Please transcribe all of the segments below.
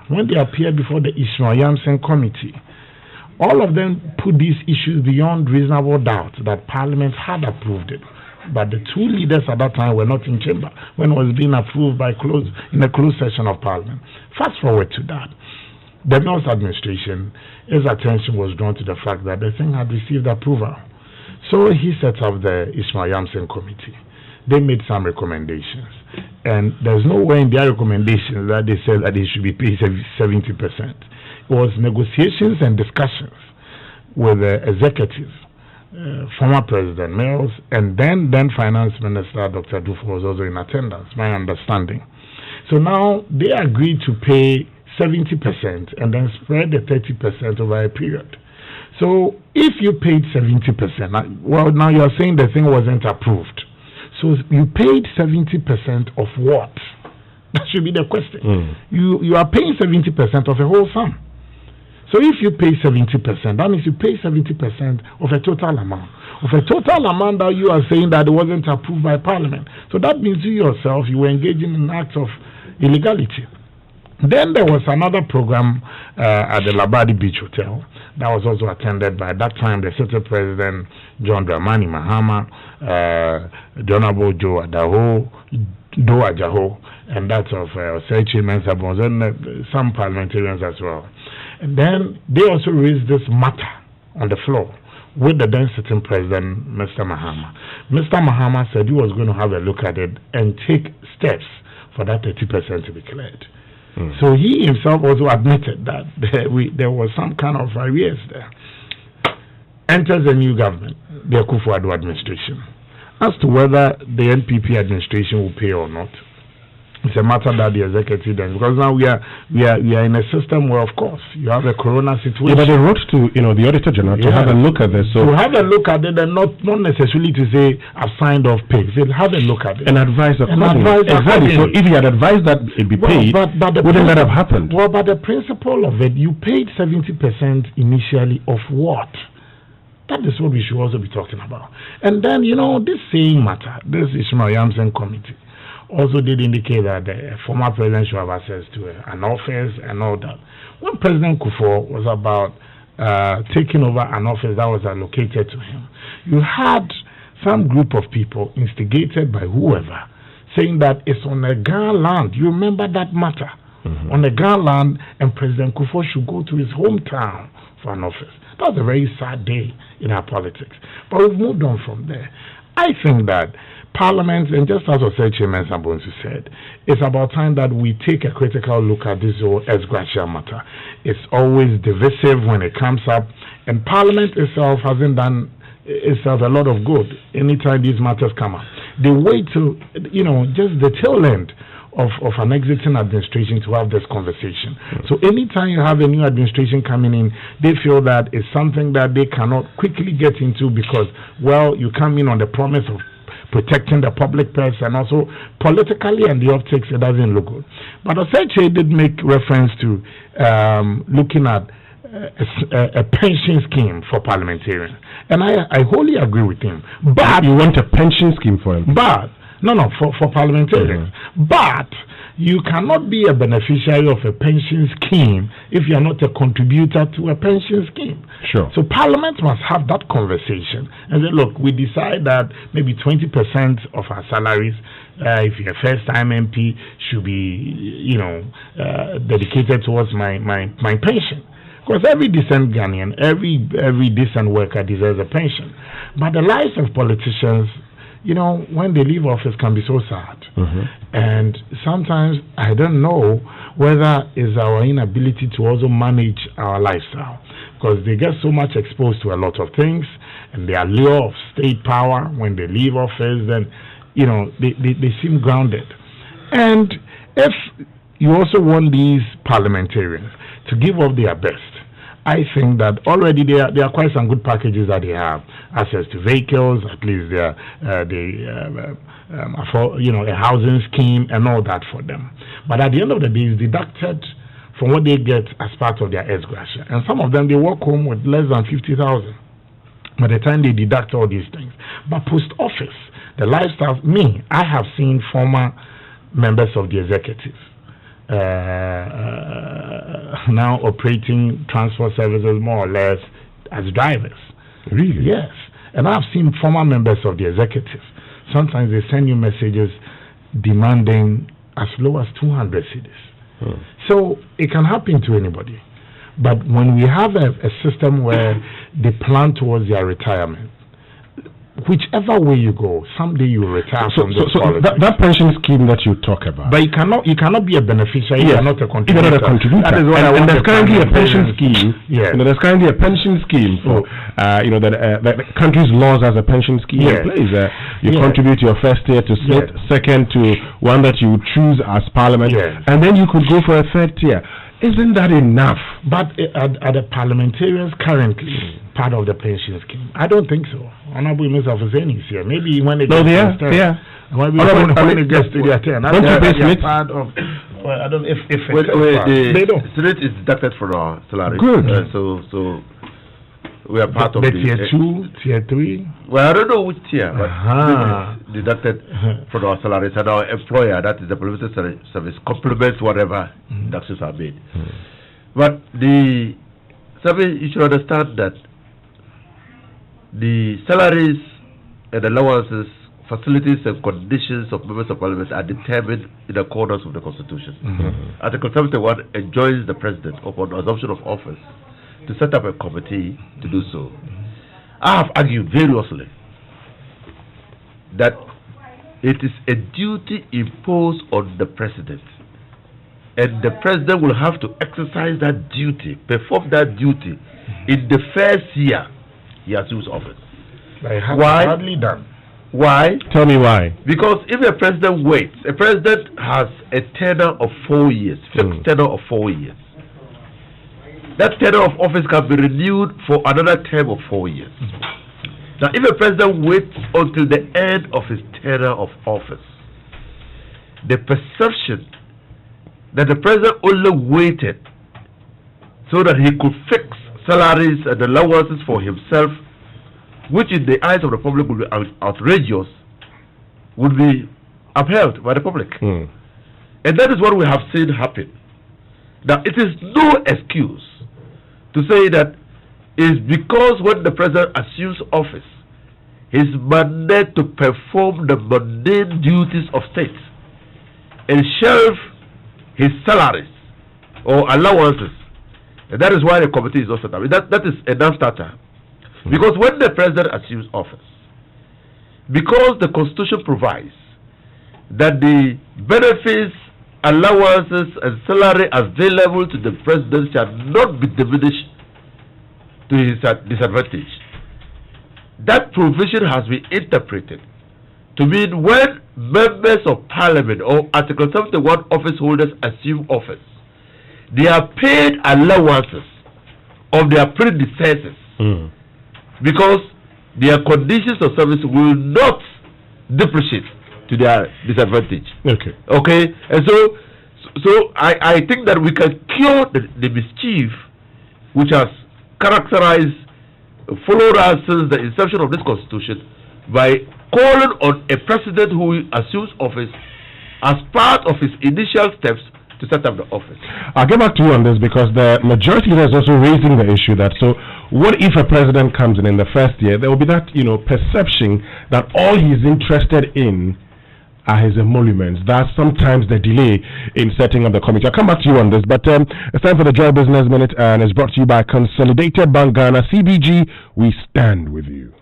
when they appeared before the Ishmael Yamsen Committee, all of them put these issues beyond reasonable doubt that Parliament had approved it. But the two leaders at that time were not in chamber when it was being approved in a closed session of Parliament. Fast forward to that. The Mills administration, his attention was drawn to the fact that the thing had received approval. So he set up the Ishmael Yamsen Committee. They made some recommendations. And there's nowhere in their recommendations that they said that they should be paid 70%. It was negotiations and discussions with the executive, former President Mills, and then Finance Minister Dr. Dufo was also in attendance, my understanding. So now they agreed to pay 70% and then spread the 30% over a period. So if you paid 70%, well, now you're saying the thing wasn't approved. So you paid 70% of what? That should be the question. You are paying 70% of a whole sum. So if you pay 70%, that means you pay 70% of a total amount. Of a total amount that you are saying that it wasn't approved by Parliament. So that means you yourself, you were engaging in an act of illegality. Then there was another program at the Labadi Beach Hotel that was also attended by, at that time, the City President John Dramani Mahama, the Honorable Joe Ajaho, and that of Osei Mensah and some parliamentarians as well. And then they also raised this matter on the floor with the then sitting president, Mr. Mahama. Mr. Mahama said he was going to have a look at it and take steps for that 30% to be cleared. So he himself also admitted that there was some kind of arrears there. Enters the new government, the Akufo-Addo administration. As to whether the NPP administration will pay or not, it's a matter that the executive does, because now we are in a system where, of course, you have a corona situation. Yeah, but they wrote to the Auditor General to have a look at this. So to have a look at it, and not necessarily to say I've signed off pay. Say have a look at it and advise accordingly. Exactly. So if he had advised that it be paid, wouldn't that have happened? Well, but the principle of it, you paid 70% initially of what? That is what we should also be talking about. And then this same matter, this Ishmael Yamsen Committee, also did indicate that the former president should have access to an office and all that. When President Kufuor was about taking over an office that was allocated to him, you had some group of people instigated by whoever saying that it's on a Ghana land. You remember that matter? On the Ghana land, and President Kufuor should go to his hometown for an office. That was a very sad day in our politics. But we've moved on from there. I think that Parliament, and just as Osei Mensah said, it's about time that we take a critical look at this whole ex gratia matter. It's always divisive when it comes up, and Parliament itself hasn't done itself a lot of good anytime these matters come up. They wait to, just the tail end of an exiting administration to have this conversation. So anytime you have a new administration coming in, they feel that it's something that they cannot quickly get into because, well, you come in on the promise of protecting the public purse, and also politically and the optics, it doesn't look good. But Osei did make reference to looking at a pension scheme for parliamentarians, and I wholly agree with him. But you want a pension scheme for him? But for parliamentarians. But you cannot be a beneficiary of a pension scheme if you are not a contributor to a pension scheme. Sure. So Parliament must have that conversation and say, look, we decide that maybe 20% of our salaries, if you're a first-time MP, should be, dedicated towards my pension. Because every decent Ghanaian, every decent worker deserves a pension. But the lives of politicians, when they leave office can be so sad. And sometimes I don't know whether it's our inability to also manage our lifestyle, because they get so much exposed to a lot of things, and the allure of state power when they leave office, then they seem grounded. And if you also want these parliamentarians to give up their best, I think that already there are quite some good packages that they have. Access to vehicles, at least a housing scheme and all that for them. But at the end of the day, it's deducted from what they get as part of their ex gratia. And some of them, they walk home with less than 50,000 by the time they deduct all these things. But post office, the lifestyle, I have seen former members of the executive, now operating transport services more or less as drivers. Really? Yes. And I've seen former members of the executive. Sometimes they send you messages demanding as low as 200 cedis. So it can happen to anybody. But when we have a system where they plan towards their retirement, whichever way you go, someday you will retire from this policy. That pension scheme that you talk about. But you cannot be a beneficiary. Yes. You are not a contributor. You're not a contributor. That is what I want. And there's currently a pension scheme. Yes. There's currently a pension scheme for that the country's laws has a pension scheme in place. You contribute your first year to SIT, second to one that you choose as parliament, and then you could go for a third tier. Isn't that enough? But are the parliamentarians currently part of the pension scheme? I don't think so. Honorable Mr. Hussein is here. Maybe when it gets to their turn. When it gets to their turn. Don't you pay part of... Well, I don't know if they don't. Senate is deducted from our salary. Good. So we are part of the tier 2, tier 3. Well, I don't know which tier, but it's deducted from our salaries, and our employer, that is the parliamentary service, complements whatever deductions are made. But you should understand that the salaries and allowances, facilities and conditions of members of parliament are determined in accordance with the Constitution. Article 71 enjoins the president upon assumption of office to set up a committee to do so. I have argued variously that it is a duty imposed on the president, and the president will have to exercise that duty, perform that duty in the first year he assumes office. Why? Hardly done. Why? Tell me why. Because if a president waits, a president has a tenure of 4 years, fixed tenure of 4 years. That tenure of office can be renewed for another term of 4 years. Now, if a president waits until the end of his tenure of office, the perception that the president only waited so that he could fix salaries and allowances for himself, which in the eyes of the public would be outrageous, would be upheld by the public. And that is what we have seen happen. Now, it is no excuse to say that is because when the president assumes office, he is mandated to perform the mundane duties of state and shelve his salaries or allowances. And that is why the committee is also set up. That is a non-starter. Because when the president assumes office, because the Constitution provides that the benefits, allowances and salary available to the president shall not be diminished to his disadvantage. That provision has been interpreted to mean when members of parliament or Article 71 office holders assume office, they are paid allowances of their predecessors because their conditions of service will not depreciate to their disadvantage. Okay, and so I think that we can cure the mischief which has characterized, followed us since the inception of this constitution by calling on a president who assumes office as part of his initial steps to set up the office. I'll get back to you on this because the majority leader is also raising the issue that what if a president comes in the first year, there will be that perception that all he's interested in are his emoluments. That's sometimes the delay in setting up the committee. I'll come back to you on this, but it's time for the Joy Business Minute, and it's brought to you by Consolidated Bank Ghana. CBG, we stand with you.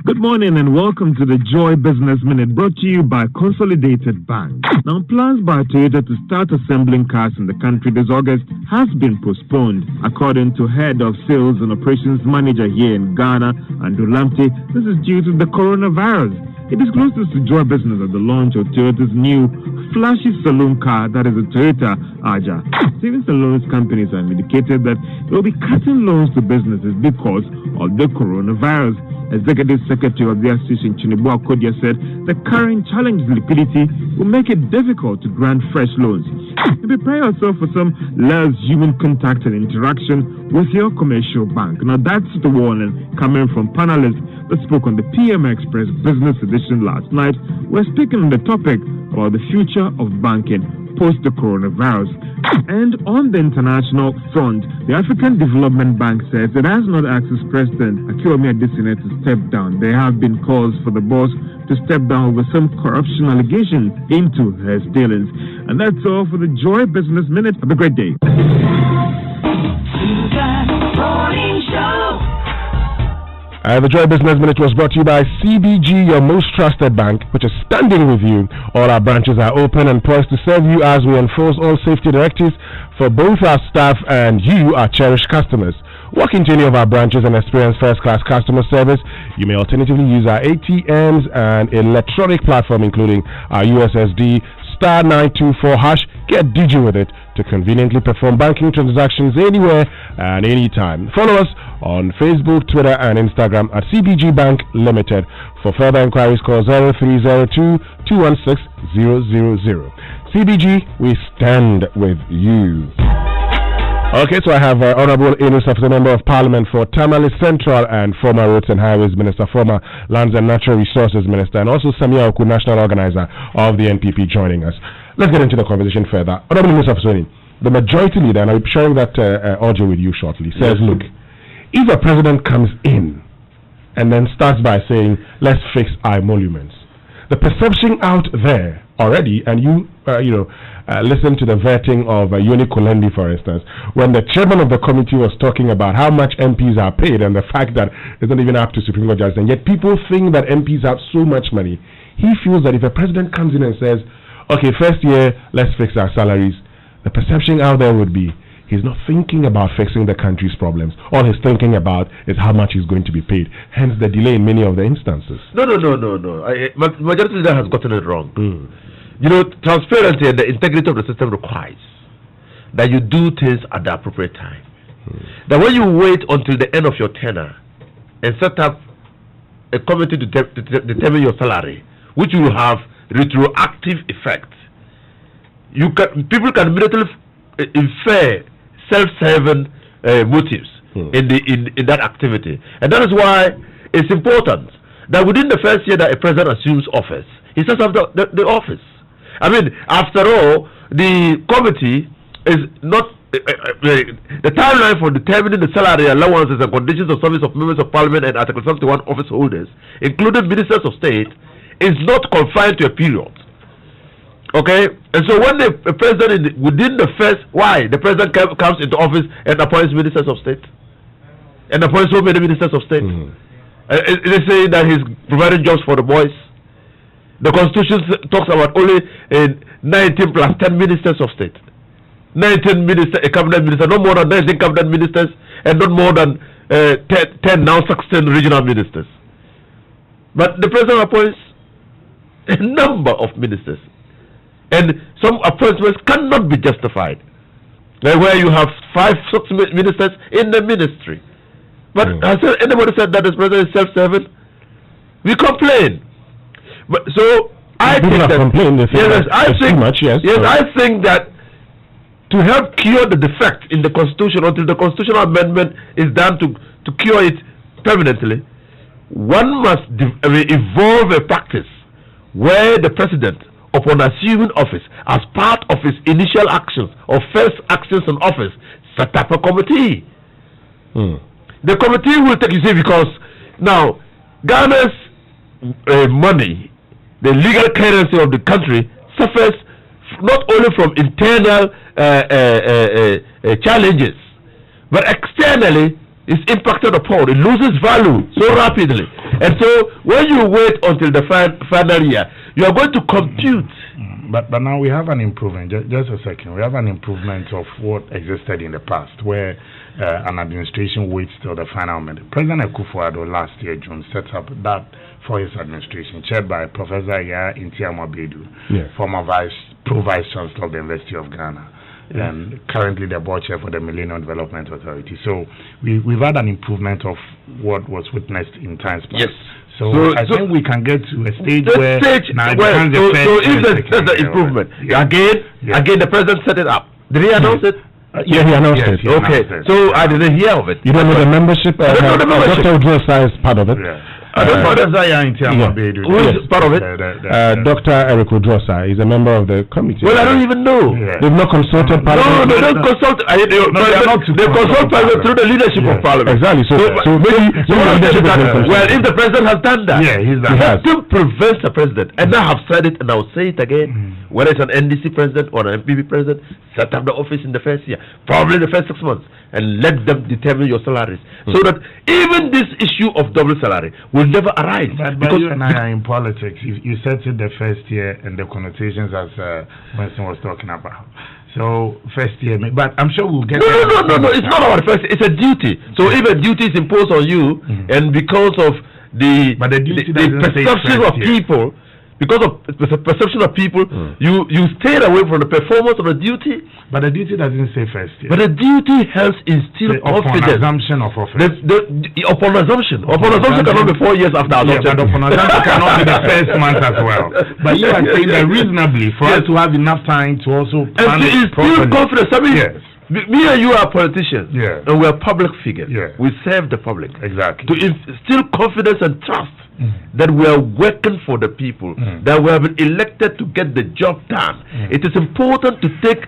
Good morning and welcome to the Joy Business Minute, brought to you by Consolidated Bank. Now, plans by Toyota to start assembling cars in the country this August has been postponed. According to Head of Sales and Operations Manager here in Ghana, Andrew Lamptey, this is due to the coronavirus. He disclosed this to Joy Business at the launch of Toyota's new flashy saloon car, that is a Toyota Aja. Savings and loans companies have indicated that they will be cutting loans to businesses because of the coronavirus. Executive Secretary of the Association, Chinibu Akodia, said the current challenge in liquidity will make it difficult to grant fresh loans. And prepare yourself for some less human contact and interaction with your commercial bank. Now, that's the warning coming from panelists that spoke on the PM Express Business Edition last night. We're speaking on the topic about the future of banking. post the coronavirus. And on the international front, the African Development Bank says it has not asked its president, Akiwumi Adesina, to step down. There have been calls for the boss to step down over some corruption allegations into his dealings. And that's all for the Joy Business Minute. Have a great day. The Joy Business Minute was brought to you by CBG, your most trusted bank, which is standing with you. All our branches are open and poised to serve you as we enforce all safety directives for both our staff and you, our cherished customers. Walk into any of our branches and experience first-class customer service. You may alternatively use our ATMs and electronic platform, including our USSD *924#. Get digi with it to conveniently perform banking transactions anywhere and anytime. Follow us on Facebook, Twitter, and Instagram at CBG Bank Limited. For further inquiries, call 0302-216-000. CBG, we stand with you. Okay, so I have Honorable Inu Safety, Member of Parliament for Tamale Central and former Roads and Highways Minister, former Lands and Natural Resources Minister, and also Samia Oku, National Organizer of the NPP, joining us. Let's get into the conversation further. Honorable Inu Safety, the majority leader, and I'll be sharing that audio with you shortly, says, look, if a president comes in and then starts by saying, let's fix our emoluments, the perception out there already, and you listen to the vetting of Yoni Kulendi, for instance, when the chairman of the committee was talking about how much MPs are paid and the fact that it's not even up to Supreme Court judges, and yet people think that MPs have so much money. He feels that if a president comes in and says, okay, first year, let's fix our salaries, the perception out there would be, he's not thinking about fixing the country's problems. All he's thinking about is how much he's going to be paid. Hence the delay in many of the instances. No. Majority leader has gotten it wrong. You know, transparency and the integrity of the system requires that you do things at the appropriate time. That when you wait until the end of your tenure and set up a committee to determine your salary, which will have retroactive effect, people can immediately infer self-serving motives in that activity. And that is why it's important that within the first year that a president assumes office, he sets up the office. I mean, after all, the committee is not the timeline for determining the salary allowances and conditions of service of members of parliament and Article 71 office holders, including ministers of state, is not confined to a period. Okay, and so when the president within the first, the president comes into office and appoints ministers of state, and appoints so many ministers of state, they say that he's providing jobs for the boys. The Constitution talks about only 19 plus 10 ministers of state, 19 cabinet ministers, no more than 19 cabinet ministers, and not more than 10 now 16 regional ministers. But the president appoints a number of ministers. And some appointments cannot be justified. Where you have 5-6 ministers in the ministry. But has anybody said that the president is self-serving? We complain. But so I think that I think that to help cure the defect in the Constitution, until the constitutional amendment is done to cure it permanently, one must evolve a practice where the president, upon assuming office, as part of his initial actions or first actions in office, set up a committee. The committee will take, because now Ghana's money, the legal currency of the country, suffers not only from internal challenges, but externally is impacted upon. It loses value so rapidly. And so when you wait until the final year, you are going to compute. But now we have an improvement. Just a second. We have an improvement of what existed in the past, where an administration waits till the final minute. President Akufo-Addo last year, June, set up that for his administration, chaired by Professor Yaya Intiam-Abedu, former Vice Chancellor of the University of Ghana, and currently the board chair for the Millennium Development Authority. So we've had an improvement of what was witnessed in times past. Yes. So I think we can get to a stage where now if there's the improvement, again the president set it up. Did he announce it? He announced it. Okay, so I didn't hear of it. You don't know the membership? Dr. Udrosa is part of it. I don't know that's Who is part of it? Dr. Eric Odrosa is a member of the committee. Well, I don't even know. They've not consulted Parliament. No, they don't consult. They consult President through the leadership of Parliament. Exactly. So maybe well, if the President has done that, he's done that still prevents the President. And I have said it, and I'll say it again. Whether it's an NDC President or an MPP President, set up the office in the first year, probably the first 6 months, and let them determine your salaries, so that even this issue of double salary will never arise. But you and I are in politics. You said it the first year, and the connotations as Winston was talking about. So first year, but I'm sure we'll get. No. It's not our first. It's a duty. So if a duty is imposed on you, and because of the perception of people. Because of the perception of people, you stayed away from the performance of the duty. But the duty doesn't say first year. But the duty helps instill confidence. Upon assumption of office. Upon assumption. Upon assumption cannot be 4 years after adoption. But upon assumption cannot be the first month as well. But you are saying that reasonably for us to have enough time to also plan and to instill confidence. I mean, me and you are politicians, and we are public figures. We serve the public. Exactly. To instill confidence and trust that we are working for the people, that we have been elected to get the job done. It is important to take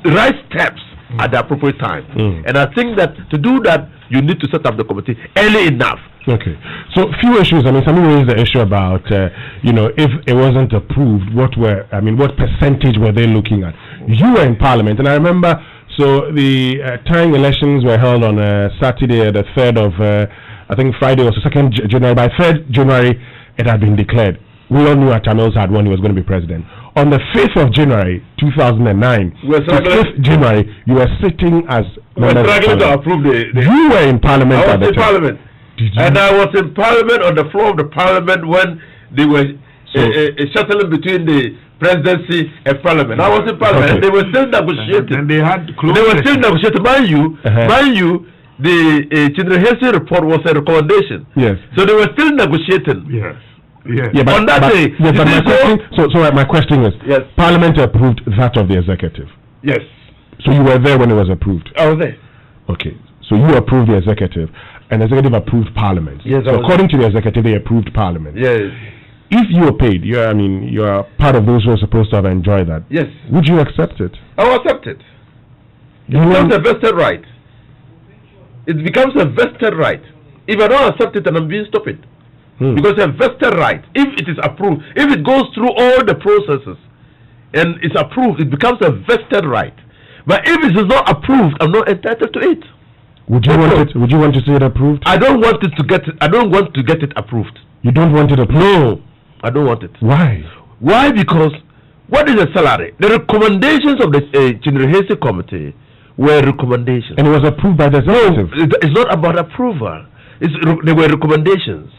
right steps at the appropriate time. And I think that to do that, you need to set up the committee early enough. Okay. So few issues. I mean, somebody raised the issue about, if it wasn't approved, what percentage were they looking at? You were in Parliament, and I remember. So the tying elections were held on Saturday, the 3rd of, I think Friday was the 2nd January. By 3rd January, it had been declared. We all knew Atta Mills had won, he was going to be president. On the 5th of January, 2009, the 5th January, you were sitting as... We were struggling to approve You were in Parliament at the time. I was in Parliament. And I was in Parliament, on the floor of the Parliament, when they were shuttling between the presidency and Parliament. I was in Parliament, and they were still negotiating. And they were still negotiating. Mind you, the Chindrahesi report was a recommendation. Yes. So they were still negotiating. Yes. But on that day. My question is, Parliament approved that of the executive. Yes. So you were there when it was approved. I was there. Okay. So you approved the executive, and the executive approved Parliament. Yes. So according to the executive, they approved Parliament. Yes. If you were paid, you are part of those who are supposed to have enjoyed that. Yes. Would you accept it? I will accept it. It becomes a vested right. It becomes a vested right. If I don't accept it, then I'm being stupid. Because it's a vested right. If it is approved, if it goes through all the processes and it's approved, it becomes a vested right. But if it is not approved, I'm not entitled to it. Would you want it? Would you want to see it approved? I don't want it to get it. I don't want to get it approved. You don't want it approved? No, I don't want it. Why? Why? Because what is the salary? The recommendations of the Chindrahesi committee were recommendations, and it was approved by the executive. No, it's not about approval. They were recommendations,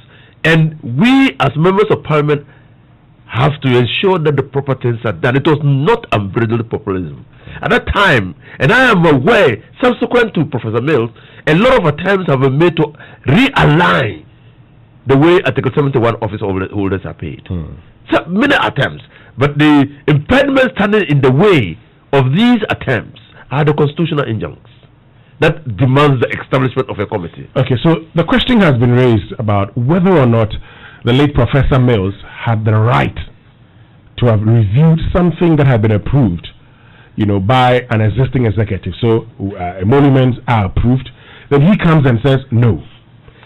and we as members of Parliament have to ensure that the proper things are done. It was not unbridled populism at that time, and I am aware, subsequent to Professor Mills, a lot of attempts have been made to realign the way Article 71 office holders are paid. So many attempts, but the impediment standing in the way of these attempts are the constitutional injunctions that demands the establishment of a committee. Okay, so the question has been raised about whether or not the late Professor Mills had the right to have reviewed something that had been approved, by an existing executive. So emoluments are approved. Then he comes and says, no,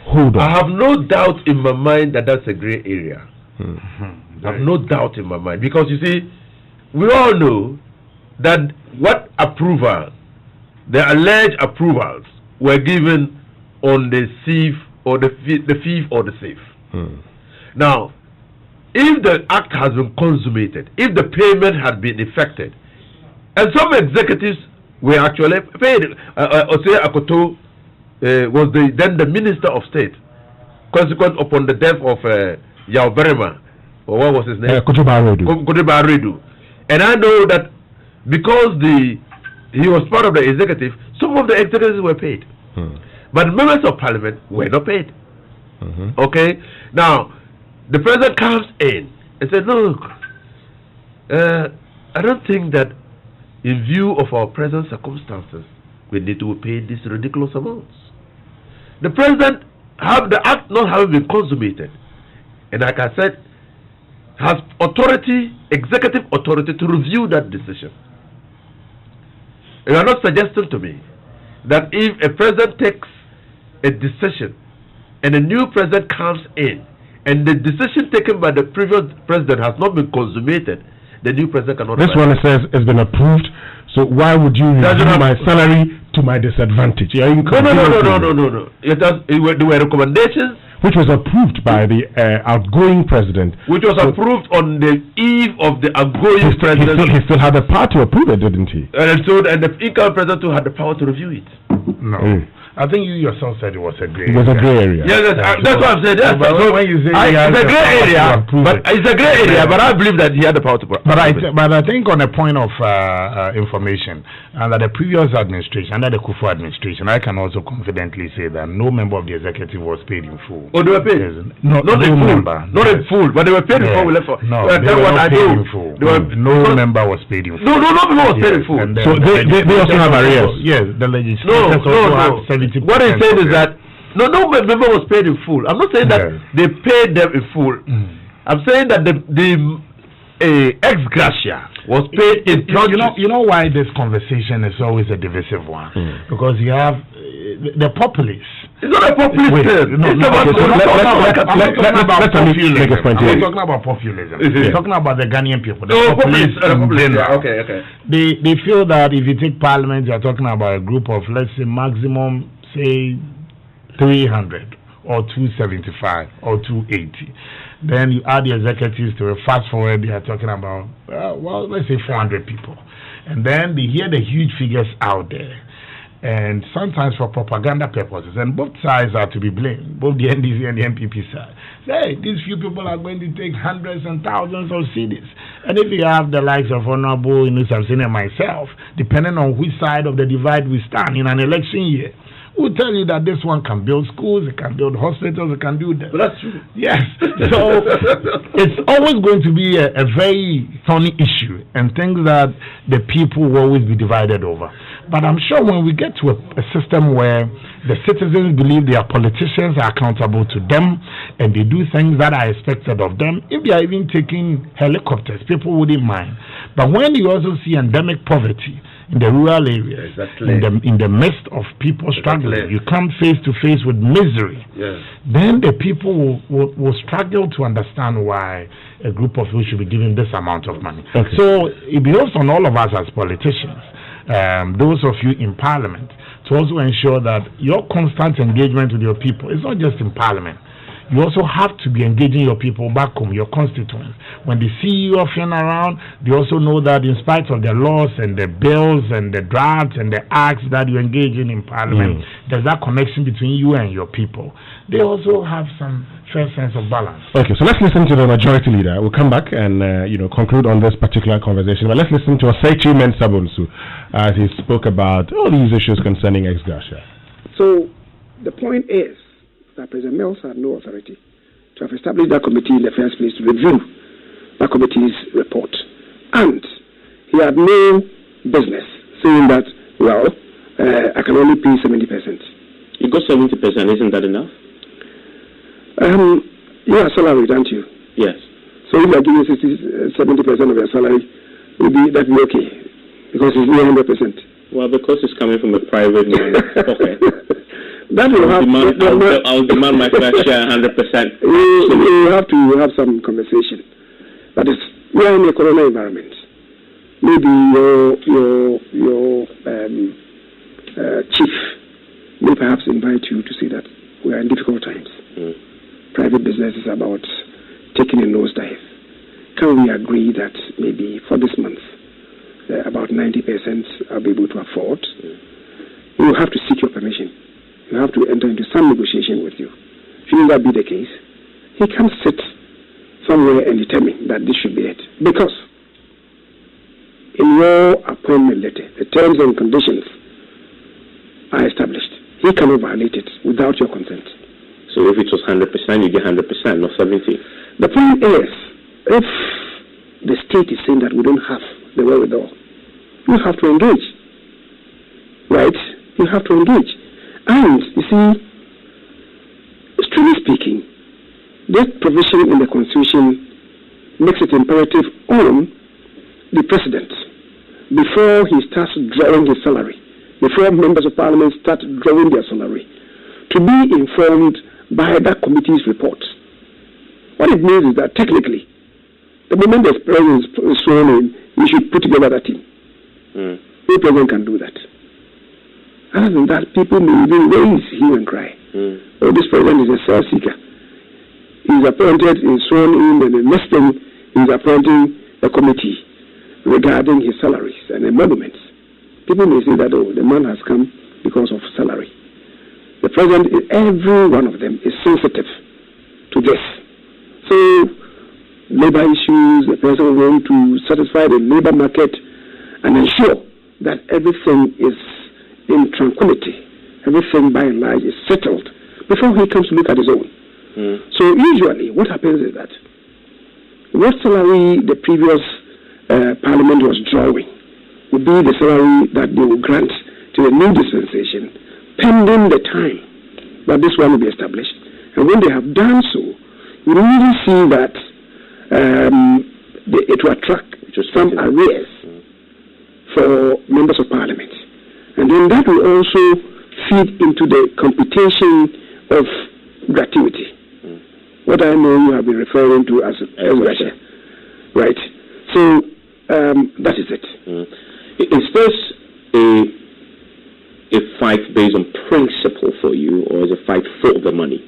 hold on. I have no doubt in my mind that that's a gray area. I have no doubt in my mind. Because you see, we all know that what approval, the alleged approvals, were given on the sieve or the thief or the safe. Now, if the act has been consummated, if the payment had been effected, and some executives were actually paid, Osei Akoto was then the Minister of State, consequent upon the death of Yao Berima, or what was his name? Kojoba Redu. And I know that because he was part of the executive, some of the executives were paid. But members of Parliament were not paid. Okay? Now, the president comes in and said, look, I don't think that in view of our present circumstances, we need to pay these ridiculous amounts. The president the act not having been consummated, and like I said, has authority, executive authority to review that decision. You are not suggesting to me that if a president takes a decision and a new president comes in and the decision taken by the previous president has not been consummated, the new president cannot. This one says it's been approved, so why would you review my salary to my disadvantage? No. There were recommendations which was approved by the outgoing president. Which was approved on the eve of the outgoing president. He still had the power to approve it, didn't he? And the incoming president had the power to review it. No. I think you yourself said it was a gray area. It was a gray area. Yes, that's what I'm saying. Yes. So when you say it's a gray area, but I believe that he had the power to approve it. But I think on a point of information, under the previous administration, under the Kufu administration, I can also confidently say that no member of the executive was paid in full. Oh, they were paid? Not in full. Not in full, but they were paid in full. No, they were not paid in full. No member was paid in full. No member was paid in full. So they also have arrears. Yes, the legislators also have 70%. What I'm saying is that no member was paid in full. I'm not saying that they paid them in full. I'm saying that the ex gratia was paid in. You know why this conversation is always a divisive one? Because you have the populace. It's not a populist. I'm talking about populism. We're talking about the Ghanaian people. Okay. They feel that if you take parliament, you're talking about a group of, let's say, maximum, say, 300 or 275 or 280. Then you add the executives to it. Fast forward, they are talking about, let's say 400 people. And then they hear the huge figures out there. And sometimes for propaganda purposes, and both sides are to be blamed, both the NDC and the MPP side. Say, these few people are going to take hundreds and thousands of cedis. And if you have the likes of Honorable Inus Absine and myself, depending on which side of the divide we stand in an election year, we'll tell you that this one can build schools, it can build hospitals, it can do that. But that's true. Yes. So it's always going to be a very thorny issue and things that the people will always be divided over. But I'm sure when we get to a system where the citizens believe their politicians are accountable to them and they do things that are expected of them, if they are even taking helicopters, people wouldn't mind. But when you also see endemic poverty in the rural areas, in the midst of people struggling, you come face to face with misery, then the people will struggle to understand why a group of people should be given this amount of money. Okay. So it behoves on all of us as politicians, those of you in parliament, to also ensure that your constant engagement with your people is not just in parliament. You also have to be engaging your people back home, your constituents. When they see you often around, they also know that in spite of the laws and the bills and the drafts and the acts that you engage in parliament, there's that connection between you and your people. They also have some fair sense of balance. Okay, so let's listen to the majority leader. We'll come back and conclude on this particular conversation. But let's listen to Osei Mensah-Bonsu as he spoke about all these issues concerning ex gratia. So the point is that President Mills had no authority to have established that committee in the first place to review that committee's report. And he had no business saying that, I can only pay 70%. You got 70%, isn't that enough? You are salaried, aren't you? Yes. So if you are giving 70% of your salary, that will be okay, because it's not 100%. Well, because it's coming from a private man. Okay. That will I'll demand my fair share 100%. You have to have some conversation. But we are in a corona environment. Maybe your chief may perhaps invite you to say that we are in difficult times. Private business is about taking a nosedive. Can we agree that maybe for this month, about 90% I'll be able to afford? You will have to seek your permission. You have to enter into some negotiation with you. Shouldn't that be the case? He can't sit somewhere and determine that this should be it. Because in your appointment letter, the terms and conditions are established. He cannot violate it without your consent. So if it was 100%, you get 100%, not 70%. The point is, if the state is saying that we don't have the wherewithal, you have to engage. Right? You have to engage. And, you see, Practically speaking, this provision in the Constitution makes it imperative on the President, before he starts drawing his salary, before members of Parliament start drawing their salary, to be informed by that committee's report. What it means is that technically, the moment the President is sworn in, you should put together that team. No President can do that. Other than that, people may even raise hue and cry. Oh, this President is a self-seeker. He's appointed, he's sworn in, and the next thing he's appointing a committee regarding his salaries and emoluments. People may say that, oh, the man has come because of salary. The President, every one of them is sensitive to this. So, labor issues, the President wants to satisfy the labor market and ensure that everything is in tranquility. Everything, by and large, is settled before he comes to look at his own. So usually what happens is that what salary the previous Parliament was drawing would be the salary that they will grant to the new dispensation, pending the time that this one will be established. And when they have done so, you really see that it will attract some arrears for members of Parliament. And then that will also feed into the computation of gratuity. What I know you have been referring to as Russia. Right. So that is it. Is this a fight based on principle for you, or is it a fight for the money?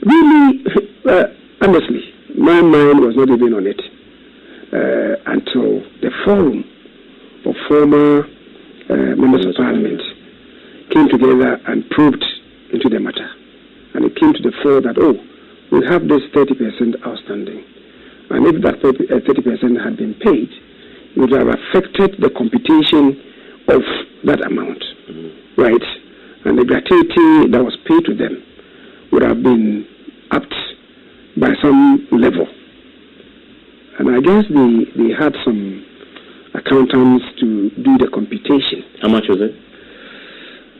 Really, honestly, my mind was not even on it until the forum of former members of Parliament came together and probed into the matter. And it came to the fore that, we have this 30% outstanding. And if that 30% had been paid, it would have affected the computation of that amount, right? And the gratuity that was paid to them would have been upped by some level. And I guess they had some accountants to do the computation. How much was it?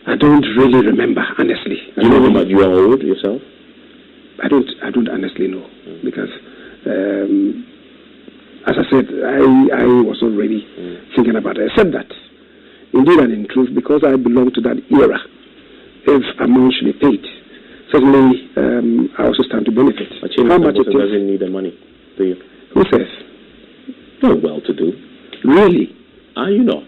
I don't really remember, honestly. Do you know how much you are owed yourself? I don't honestly know, because as I said, I was already thinking about it. Except that, indeed and in truth, because I belong to that era, if amount should be paid, certainly I also stand to benefit. How much it doesn't need the money, do you? Who says? You're well-to-do. Really? Are you not?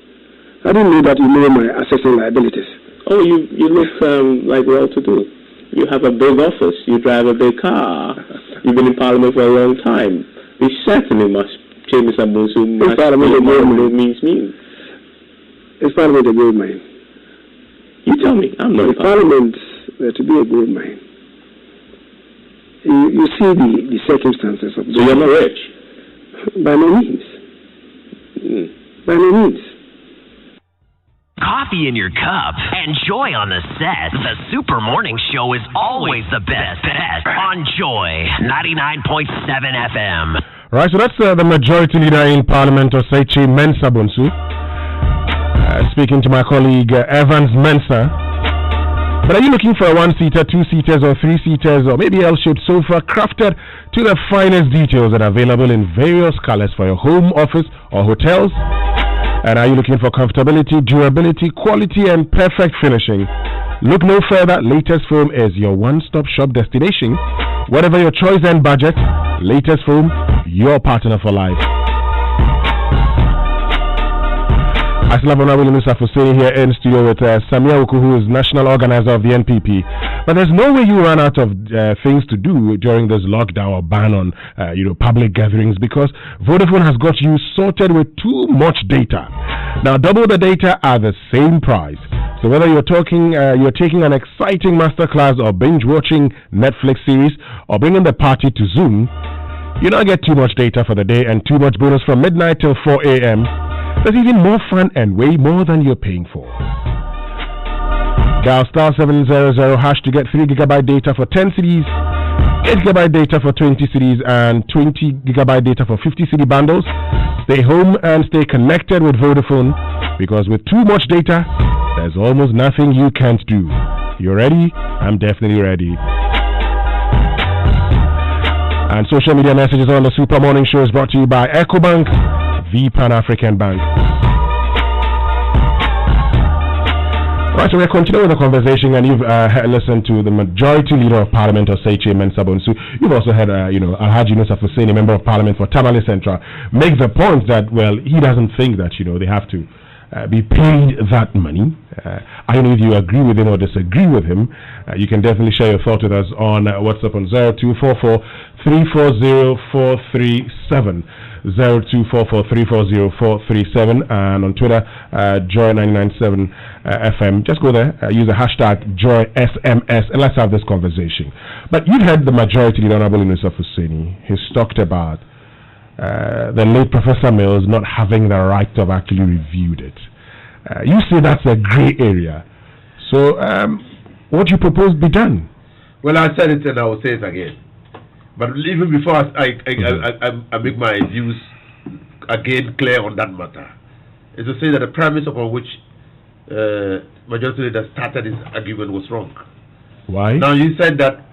I didn't know that you know my assets and liabilities. Oh, you look like well-to-do. You have a big office. You drive a big car. You've been in Parliament for a long time. We certainly must change Mr. Musu. Means. Is Parliament a gold mine? You tell me. I'm not. If Parliament to be a gold mine, you see the circumstances of. So you're not rich? By no means. By no means. Coffee in your cup and Joy on the set. The Super Morning Show is always the best on Joy 99.7 FM. Right, so that's the majority leader in Parliament, Oseichi Mensah Bonsu, speaking to my colleague Evans Mensah. But are you looking for a one-seater, two-seaters, or three-seaters, or maybe L-shaped sofa crafted to the finest details that are available in various colors for your home, office, or hotels? And are you looking for comfortability, durability, quality, and perfect finishing? Look no further. Latest Foam is your one-stop shop destination. Whatever your choice and budget, Latest Foam, your partner for life. Aslabona Williams Afuseni here in studio with Samia Oku, who is national organizer of the NPP. But there's no way you run out of things to do during this lockdown or ban on public gatherings, because Vodafone has got you sorted with too much data. Now, double the data at the same price. So whether you're taking an exciting masterclass or binge watching Netflix series or bringing the party to Zoom, you don't get too much data for the day and too much bonus from midnight till 4 a.m. There's even more fun and way more than you're paying for. Dial star 700 hash to get 3 GB data for 10 cities, 8 GB data for 20 cities, and 20 GB data for 50 city bundles. Stay home and stay connected with Vodafone, because with too much data, there's almost nothing you can't do. You ready? I'm definitely ready. And social media messages on the Super Morning Show is brought to you by EcoBank, the Pan-African Bank. Right, so we're continuing with the conversation, and you've listened to the Majority Leader of Parliament, Oseiche Mensah-Bonsu. You've also had, Alhaji Nusaf Husseini, Member of Parliament for Tamale Central, make the point that, well, he doesn't think that, they have to be paid that money. I don't know if you agree with him or disagree with him. You can definitely share your thoughts with us on WhatsApp on 0244-340-437. 0244-340-437, and on Twitter, Joy997FM. Just go there, use the hashtag JoySMS, and let's have this conversation. But you've heard the Majority Leader, Honorable Nusaf Husseini. He's talked about the late Professor Mills not having the right to have actually reviewed it. You say that's a grey area. So, what do you propose be done? Well, I said it and I will say it again. But even before I make my views again clear on that matter, is to say that the premise upon which Majority Leader started his argument was wrong. Why? Now, you said that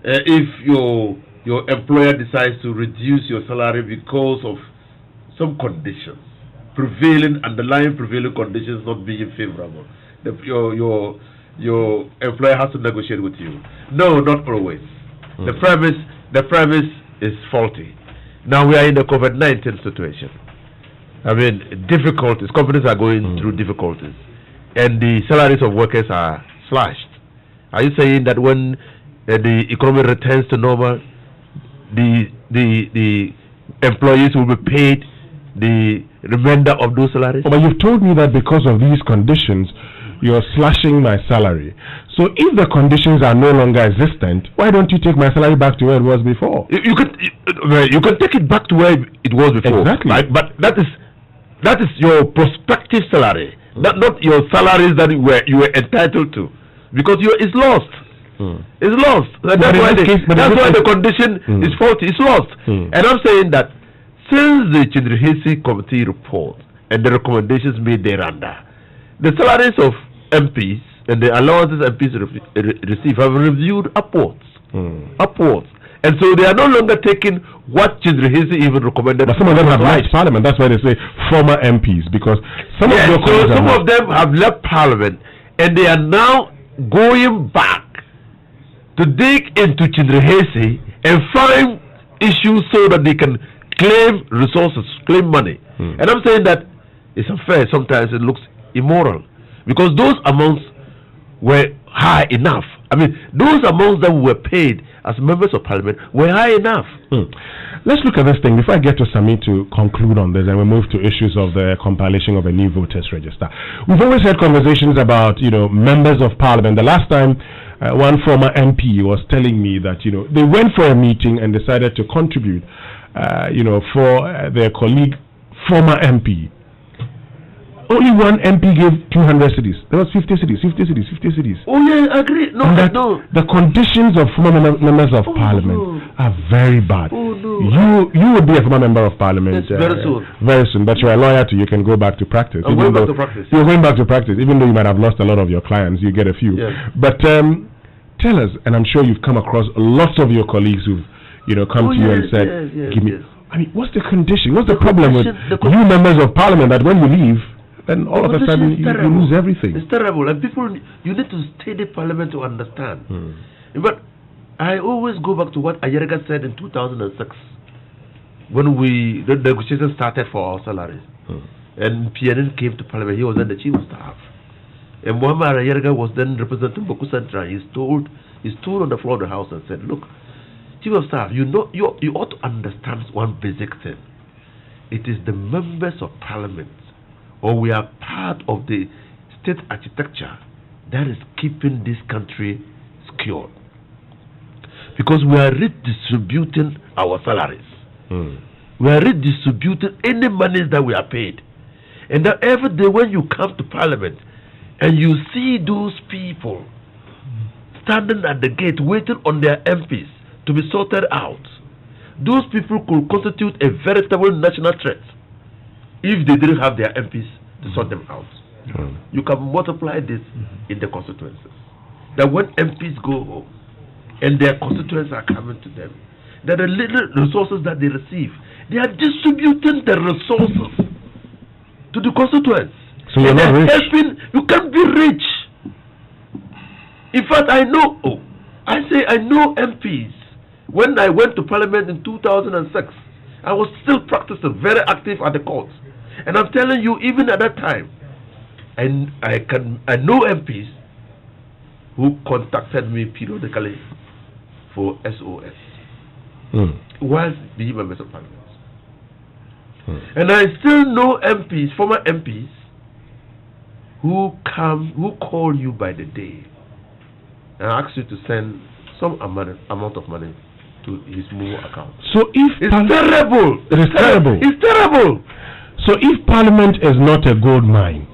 if your employer decides to reduce your salary because of some conditions, underlying prevailing conditions not being favorable, your employer has to negotiate with you. No, not always. The premise is faulty. Now we are in the COVID-19 situation. I mean, difficulties. Companies are going through difficulties, and the salaries of workers are slashed. Are you saying that when the economy returns to normal, the employees will be paid the remainder of those salaries? But you've told me that because of these conditions, you're slashing my salary. So if the conditions are no longer existent, why don't you take my salary back to where it was before? You can take it back to where it was before. Exactly. Right? But that is your prospective salary, not your salaries that you were entitled to, because it's lost. It's lost. That's why the condition is faulty. It's lost. And I'm saying that since the Chindrihesi Committee report and the recommendations made thereunder, the salaries of MPs and the allowances MPs receive have reviewed upwards. And so they are no longer taking what Chindrihesi even recommended. But some of them have left Parliament. That's why they say former MPs, because some of them have left Parliament, and they are now going back to dig into Chindrihesi and find issues so that they can claim resources, claim money. And I'm saying that it's unfair. Sometimes it looks immoral, because those amounts were high enough. I mean, those amounts that were paid as members of Parliament were high enough. Let's look at this thing before I get to Sami to conclude on this, and we move to issues of the compilation of a new voters register. We've always had conversations about, members of Parliament. The last time, one former MP was telling me that, they went for a meeting and decided to contribute, for their colleague, former MP. Only one MP gave 200 cities. There was 50 cities. Oh yeah, I agree. The conditions of former members of Parliament are very bad. You would be a former member of Parliament very soon. Very soon, but you're a lawyer too. You can go back to practice. You're going back to practice. You're going back to practice, even though you might have lost a lot of your clients. You get a few. Yes. But tell us, and I'm sure you've come across lots of your colleagues who've come to you and said, "Give me." I mean, what's the condition? What's the problem with you members of Parliament that when you leave, then all of a sudden you lose everything? It's terrible, and people, you need to study Parliament to understand. But I always go back to what Ayerga said in 2006 when the negotiations started for our salaries. And PNN came to Parliament. He was then the chief of staff, and Muhammad Ayerga was then representing Boku Central. He stood on the floor of the house and said, "Look, chief of staff, you ought to understand one basic thing. It is the members of Parliament, or we are part of the state architecture, that is keeping this country secured. Because we are redistributing our salaries. We are redistributing any monies that we are paid. And that every day when you come to Parliament and you see those people standing at the gate waiting on their MPs to be sorted out, those people could constitute a veritable national threat if they didn't have their MPs to sort them out. You can multiply this in the constituencies. That when MPs go home and their constituents are coming to them, that the little resources that they receive, they are distributing the resources to the constituents. So you're not rich. You can't be rich. In fact, I know MPs. When I went to Parliament in 2006, I was still practicing, very active at the courts. And I'm telling you, even at that time, I know MPs who contacted me periodically for SOS whilst being members of Parliament. And I still know MPs, former MPs, who call you by the day and ask you to send some amount of money to his Momo account. So if it's terrible. It's terrible. It's terrible. So if Parliament is not a gold mine,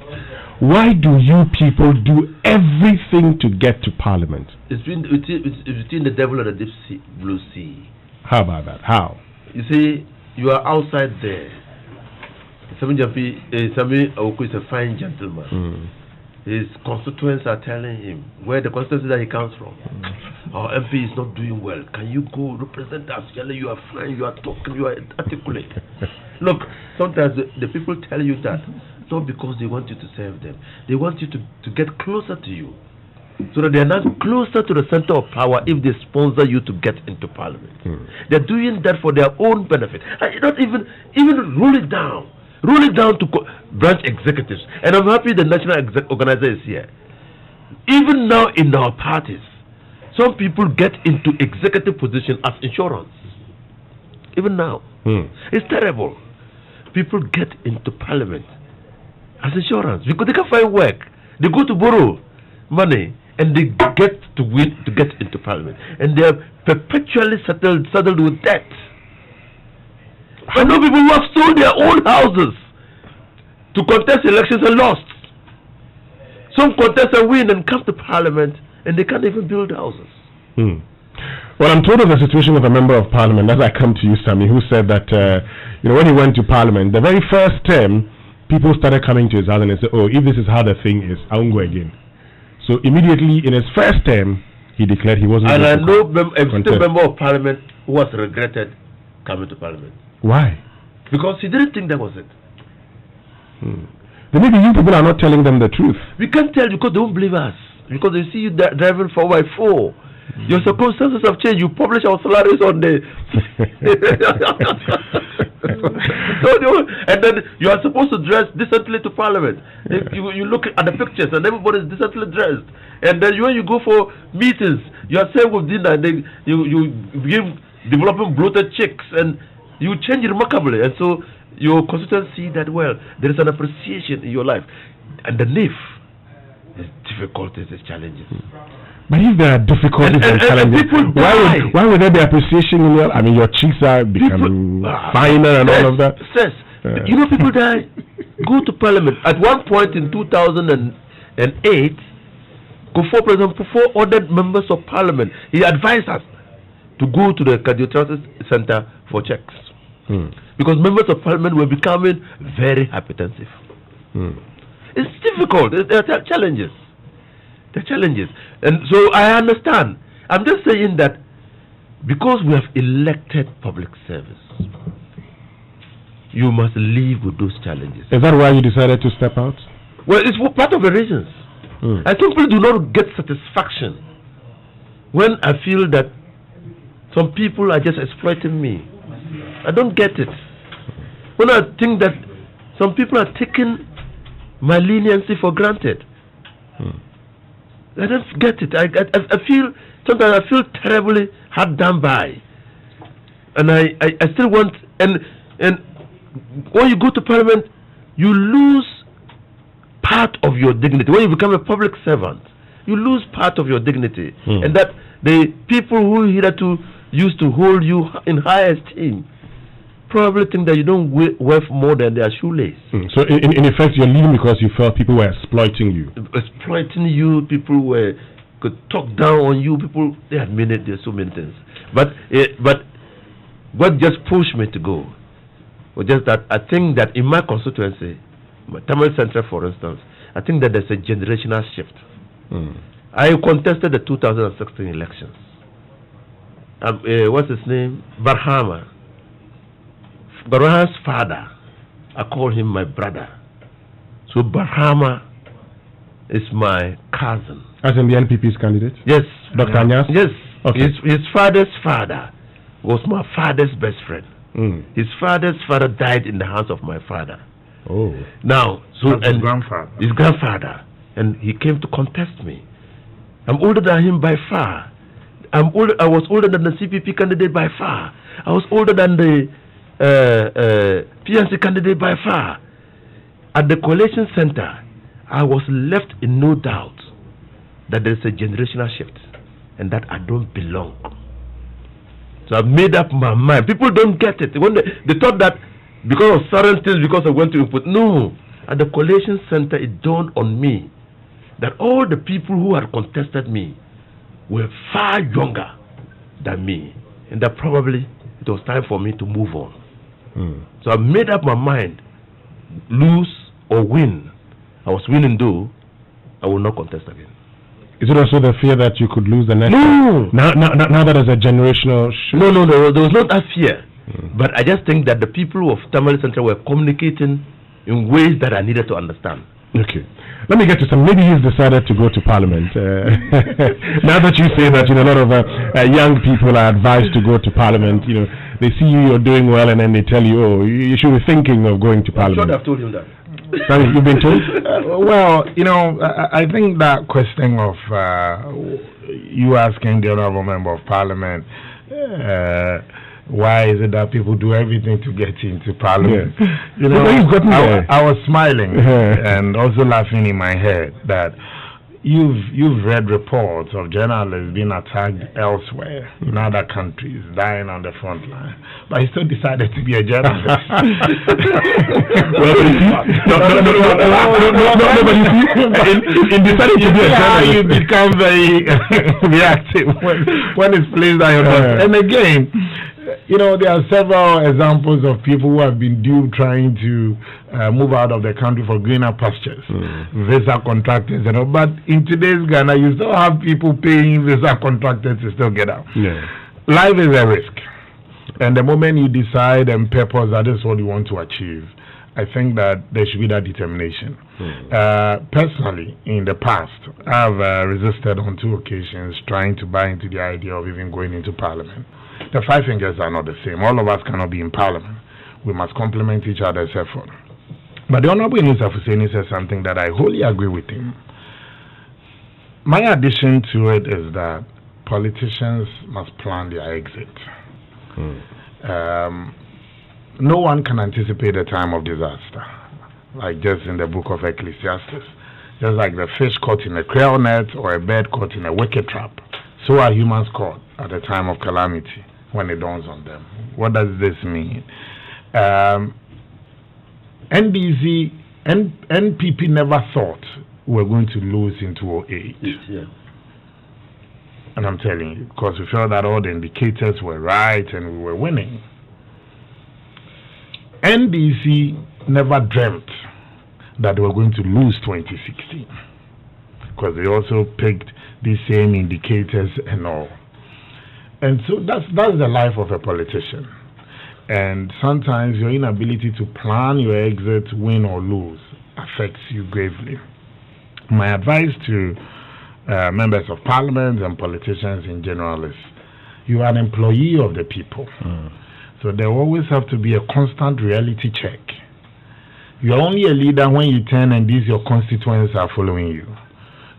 why do you people do everything to get to Parliament? It's between the devil and the deep sea, blue sea. How about that? How? You see, you are outside there. Sami Aoko is a fine gentleman. His constituents are telling him where the constituency that he comes from. Our MP is not doing well. Can you go represent us? You are fine, you are talking, you are articulate. Look, sometimes the people tell you that not because they want you to serve them. They want you to get closer to you, so that they are not closer to the center of power if they sponsor you to get into Parliament. They're doing that for their own benefit. And not even rule it down. Rule it down to branch executives. And I'm happy the national organizer is here. Even now in our parties, some people get into executive position as insurance. Even now. It's terrible. People get into Parliament as insurance because they can't find work. They go to borrow money and they get to win to get into Parliament. And they are perpetually saddled with debt. I know people who have sold their own houses to contest elections and lost. Some contest and win and come to Parliament and they can't even build houses. Well, I'm told of the situation of a member of Parliament, as I come to you, Sammy, who said that when he went to Parliament, the very first term, people started coming to his house and they said, oh, if this is how the thing is, I won't go again. So immediately in his first term, he declared he wasn't going to And I know a still member of Parliament who has regretted coming to Parliament. Why? Because he didn't think that was it. Then maybe you people are not telling them the truth. We can't tell because they won't believe us. Because they see you driving 4x4. Your circumstances have changed. You publish our salaries on the... and then you are supposed to dress decently to Parliament. You look at the pictures and everybody is decently dressed. And then when you go for meetings, you are served with dinner and you begin developing bloated cheeks and you change remarkably. And so your constituents see that, well, there is an appreciation in your life. And the NIF is difficulties, is challenges. But if there are difficulties and challenges, why would there be appreciation in your... I mean, your cheeks are becoming finer and all of that. You know, people die. Go to Parliament. At one point in 2008, President Kufuor ordered members of Parliament. He advised us to go to the cardiothoracic center for checks. Because members of Parliament were becoming very hypertensive. It's difficult. There are challenges. The challenges. And so I understand. I'm just saying that because we have elected public service, you must live with those challenges. Is that why you decided to step out? Well, it's part of the reasons. I think people do not get satisfaction when I feel that some people are just exploiting me. I don't get it. When I think that some people are taking my leniency for granted. I don't get it. I feel sometimes I feel terribly hard done by, and I still want and when you go to Parliament, you lose part of your dignity. When you become a public servant, you lose part of your dignity, and that the people who hitherto used to hold you in high esteem probably think that you don't worth more than their shoelace. So in effect, you're leaving because you felt people were exploiting you. Exploiting you, people could talk down on you. People, they admitted there's so many things. But what just pushed me to go was just that I think that in my constituency, my Tamil Central, for instance, I think that there's a generational shift. I contested the 2016 elections. what's his name? Barhama's father. I call him my brother. So Barhama is my cousin. As in the NPP's candidate? Yes. Dr. Anyas? Yes. Okay. His father's father was my father's best friend. His father's father died in the hands of my father. Oh. Now, so That's his grandfather. His grandfather. And he came to contest me. I'm older than him by far. I was older than the CPP candidate by far. I was older than the PNC candidate by far. At the coalition center, I was left in no doubt that there's a generational shift and that I don't belong. So I've made up my mind. People don't get it. When they thought that because of certain things, because I went to input. No. At the coalition center, it dawned on me that all the people who had contested me were far younger than me, and that probably it was time for me to move on. So I made up my mind, lose or win. I was winning though, I will not contest again. Is it also the fear that you could lose the next? No. Now that there's a generational shift? No, there was not that fear. But I just think that the people of Tamale Central were communicating in ways that I needed to understand. Okay. Let me get to some. Maybe he's decided to go to Parliament. Now that you say that, a lot of young people are advised to go to Parliament. They see you're doing well, and then they tell you, oh, you should be thinking of going to Parliament. I'm sure I've told him that. You've been told? Well, I think that question of you asking the honorable member of Parliament, why is it that people do everything to get into Parliament? Yeah. I was smiling and also laughing in my head that you've read reports of journalists being attacked elsewhere in other countries, dying on the front line, but he still decided to be a journalist. In deciding to be a journalist, you become very reactive when it's placed on your doorstep. And again, there are several examples of people who have been duped trying to move out of the country for greener pastures, visa contractors, but in today's Ghana, you still have people paying visa contractors to still get out. Yeah. Life is a risk, and the moment you decide and purpose that is what you want to achieve, I think that there should be that determination. Personally, in the past, I've resisted on 2 occasions trying to buy into the idea of even going into Parliament. The 5 fingers are not the same. All of us cannot be in Parliament. We must complement each other's effort. But the Honorable Inusa Fuseni says something that I wholly agree with him. My addition to it is that politicians must plan their exit. No one can anticipate a time of disaster, like just in the book of Ecclesiastes. Just like the fish caught in a creel net or a bird caught in a wicked trap, so are humans caught at a time of calamity when it dawns on them. What does this mean? NPP never thought we were going to lose in 2008. Yeah. And I'm telling you, because we felt that all the indicators were right and we were winning. NDC never dreamt that they were going to lose 2016, because they also picked these same indicators and all. And so that's the life of a politician. And sometimes your inability to plan your exit, win or lose, affects you gravely. My advice to members of parliament and politicians in general is, you are an employee of the people. So there will always have to be a constant reality check. You're only a leader when you turn and these your constituents are following you.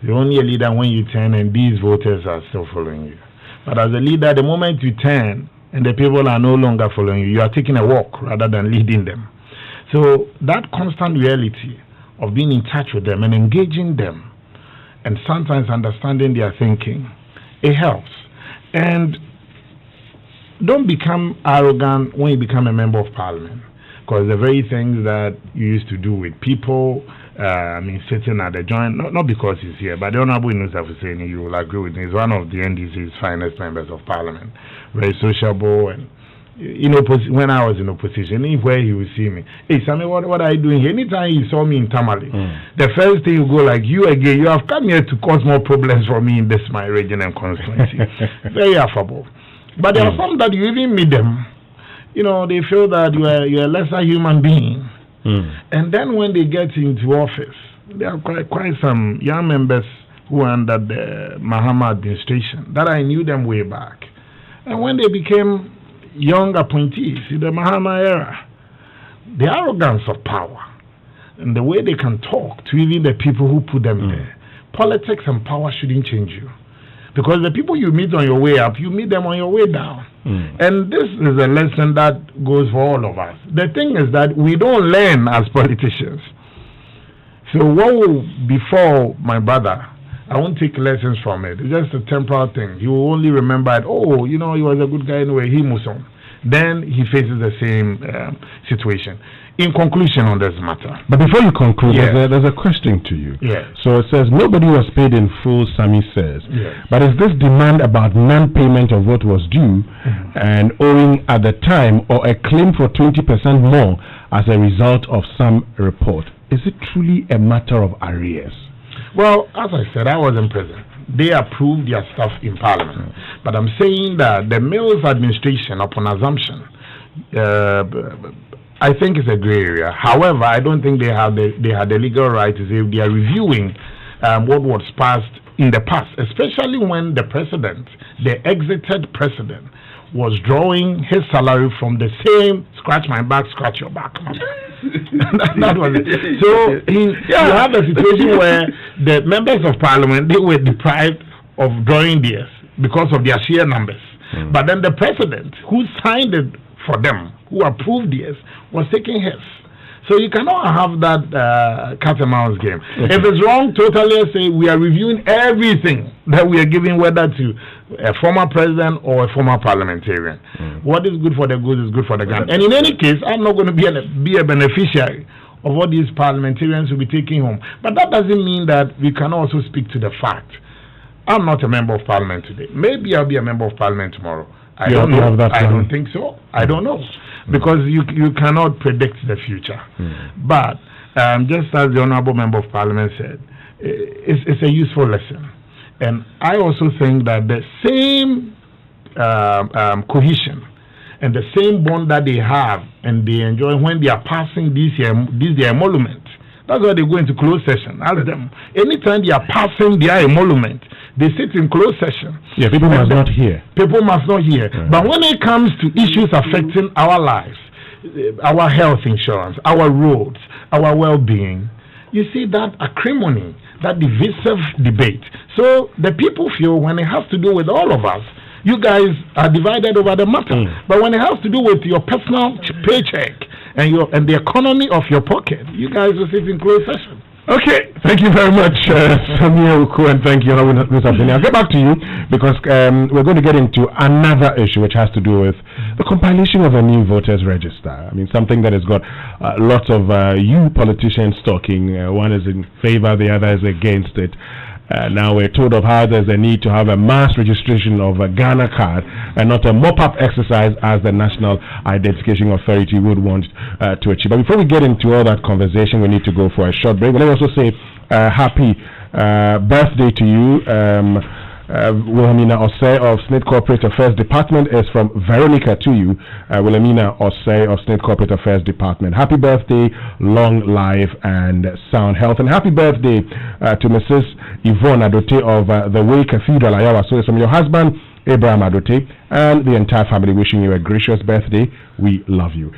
You're only a leader when you turn and these voters are still following you. But as a leader, the moment you turn and the people are no longer following you, you are taking a walk rather than leading them. So that constant reality of being in touch with them and engaging them and sometimes understanding their thinking, it helps. And don't become arrogant when you become a member of parliament, because the very things that you used to do with people, sitting at the joint, not because he's here, but the Honorable Inusa Fuseni, you will agree with me, is one of the NDC's finest members of parliament. Very sociable, and when I was in opposition, anywhere he would see me, hey Sammy, what are you doing here? Anytime he saw me in Tamale, the first thing you go like, you again, you have come here to cause more problems for me in this my region and constituency. Very affable. But there are some that you even meet them, they feel that you're a lesser human being. And then when they get into office, there are quite some young members who are under the Mahama administration that I knew them way back. And when they became young appointees in the Mahama era, the arrogance of power and the way they can talk to even the people who put them there, politics and power shouldn't change you. Because the people you meet on your way up, you meet them on your way down. And this is a lesson that goes for all of us. The thing is that we don't learn as politicians. So what will befall my brother, I won't take lessons from it. It's just a temporal thing. You will only remember it, he was a good guy anyway, he moves on. Then he faces the same situation. In conclusion on this matter. But before you conclude, there's a question to you. Yes. So it says, nobody was paid in full, Sammy says. Yes. But is this demand about non-payment of what was due and owing at the time, or a claim for 20% more as a result of some report? Is it truly a matter of arrears? Well, as I said, I was in prison. They approved their stuff in Parliament. But I'm saying that the Mills administration, upon assumption, I think it's a gray area. However, I don't think they had the legal right to say they are reviewing what was passed in the past, especially when the exited president, was drawing his salary from the same scratch my back, scratch your back. that was it. So you have a situation where the members of Parliament, they were deprived of drawing theirs because of their sheer numbers. But then the president who signed it for them, who approved theirs, was taking his. So you cannot have that cat and mouse game. If it's wrong, totally say we are reviewing everything that we are giving, whether to a former president or a former parliamentarian. What is good for the goose is good for the gander. And in any case, I'm not going to be a beneficiary of what these parliamentarians will be taking home. But that doesn't mean that we can also speak to the fact. I'm not a member of parliament today. Maybe I'll be a member of parliament tomorrow. I don't know. I don't think so. I don't know. Because you cannot predict the future. But just as the Honorable Member of Parliament said, it's a useful lesson. And I also think that the same cohesion and the same bond that they have and they enjoy when they are passing their emolument, that's why they go into closed session. Ask them. Anytime they are passing their emolument, they sit in closed session. Yeah, people must not hear. People must not hear. But when it comes to issues affecting our lives, our health insurance, our roads, our well-being, you see that acrimony, that divisive debate. So the people feel when it has to do with all of us, you guys are divided over the matter. But when it has to do with your personal paycheck and the economy of your pocket, you guys will sit in closed session. Okay, thank you very much, Samia Uku, and thank you, Ms. Abdini. I'll get back to you because we're going to get into another issue which has to do with the compilation of a new voters register. I mean, something that has got lots of you politicians talking. One is in favor, the other is against it. Now we're told of how there's a need to have a mass registration of a Ghana card and not a mop-up exercise as the National Identification Authority would want to achieve. But before we get into all that conversation, we need to go for a short break. But let me also say happy birthday to you. Wilhelmina Osei of SNIT Corporate Affairs Department is from Veronica to you. Wilhelmina Osei of SNIT Corporate Affairs Department. Happy birthday, long life and sound health. And happy birthday to Mrs. Yvonne Adote of the Way Cathedral, Ayawa. So it's from your husband, Abraham Adote, and the entire family wishing you a gracious birthday. We love you.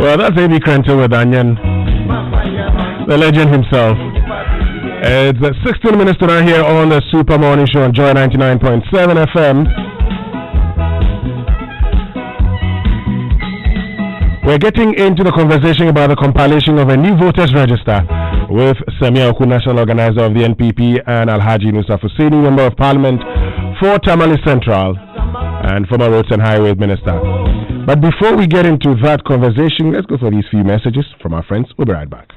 Well, that's A.B. Crenter with Anyan, the legend himself. It's 16 minutes to 9 here on the Super Morning Show on Joy 99.7 FM. We're getting into the conversation about the compilation of a new voters register with Samia Oku, national organizer of the NPP, and Alhaji Nusa Fusini, member of parliament for Tamale Central and former roads and highways minister. But before we get into that conversation, let's go for these few messages from our friends. We'll be right back.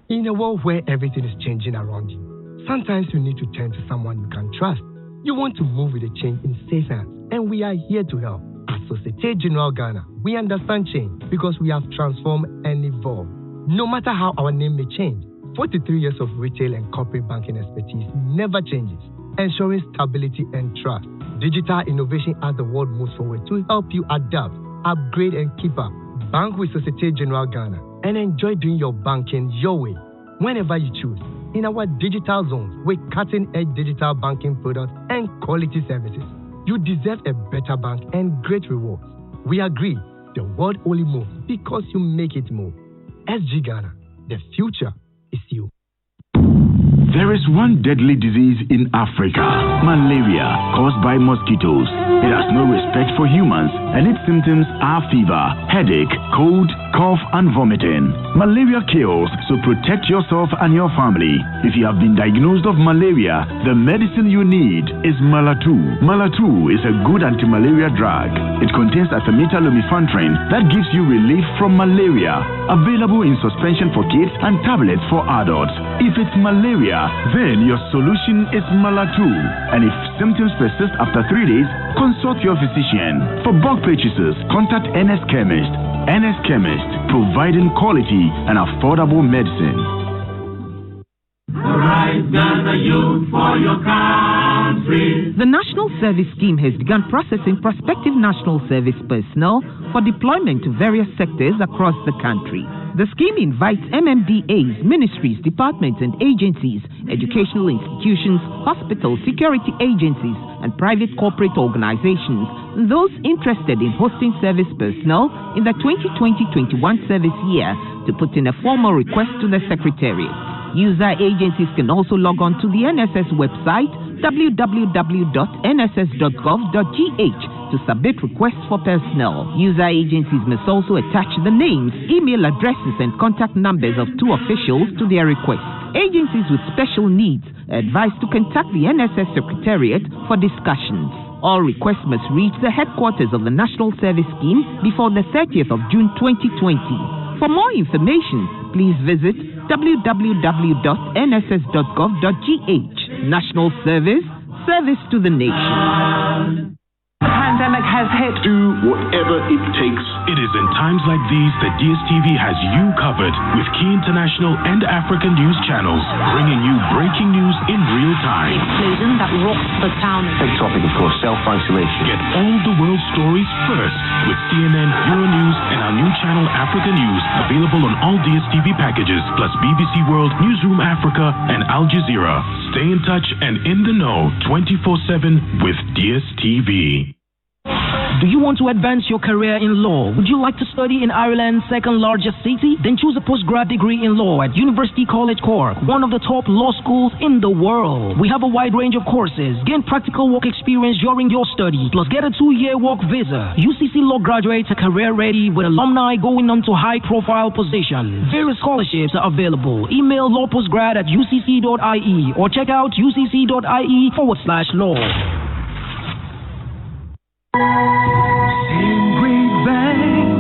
In a world where everything is changing around you, sometimes you need to turn to someone you can trust. You want to move with a change in safe hands, and we are here to help. At Societe Generale Ghana, we understand change because we have transformed and evolved. No matter how our name may change, 43 years of retail and corporate banking expertise never changes, ensuring stability and trust. Digital innovation as the world moves forward to help you adapt, upgrade, and keep up. Bank with Societe Generale Ghana and enjoy doing your banking your way, whenever you choose. In our digital zones with cutting-edge digital banking products and quality services, you deserve a better bank and great rewards. We agree, the world only moves because you make it move. SG Ghana, the future is you. There is one deadly disease in Africa, malaria, caused by mosquitoes. It has no respect for humans, and its symptoms are fever, headache, cold, cough, and vomiting. Malaria kills, so protect yourself and your family. If you have been diagnosed of malaria, the medicine you need is Malatu. Malatu is a good anti-malaria drug. It contains artemether-lumefantrine that gives you relief from malaria. Available in suspension for kids and tablets for adults. If it's malaria, then your solution is Malatu. And if symptoms persist after 3 days, consult your physician. For bulk purchases, contact NS Chemist. NS Chemist, providing quality and affordable medicine. Rise, Ghana youth, for your country. The National Service Scheme has begun processing prospective national service personnel for deployment to various sectors across the country. The scheme invites MMDAs, ministries, departments and agencies, educational institutions, hospitals, security agencies, and private corporate organizations, and those interested in hosting service personnel in the 2020-21 service year to put in a formal request to the Secretariat. User agencies can also log on to the NSS website www.nss.gov.gh to submit requests for personnel. User agencies must also attach the names, email addresses, and contact numbers of 2 officials to their request. Agencies with special needs are advised to contact the NSS Secretariat for discussions. All requests must reach the headquarters of the National Service Scheme before the 30th of June 2020. For more information, please visit www.nss.gov.gh. National Service, service to the nation. The pandemic has hit. Do whatever it takes. It is in times like these that DSTV has you covered with key international and African news channels, bringing you breaking news in real time. Explosion that rocks the town. Big topic, of course, self-isolation. Get all the world's stories first with CNN, Euronews, and our new channel Africa News, available on all DSTV packages, plus BBC World, Newsroom Africa, and Al Jazeera. Stay in touch and in the know 24/7 with DSTV. Do you want to advance your career in law? Would you like to study in Ireland's second largest city? Then choose a postgrad degree in law at University College Cork, one of the top law schools in the world. We have a wide range of courses. Gain practical work experience during your study, plus get a 2-year work visa. UCC law graduates are career ready with alumni going on to high-profile positions. Various scholarships are available. Email lawpostgrad@ucc.ie or check out ucc.ie/law.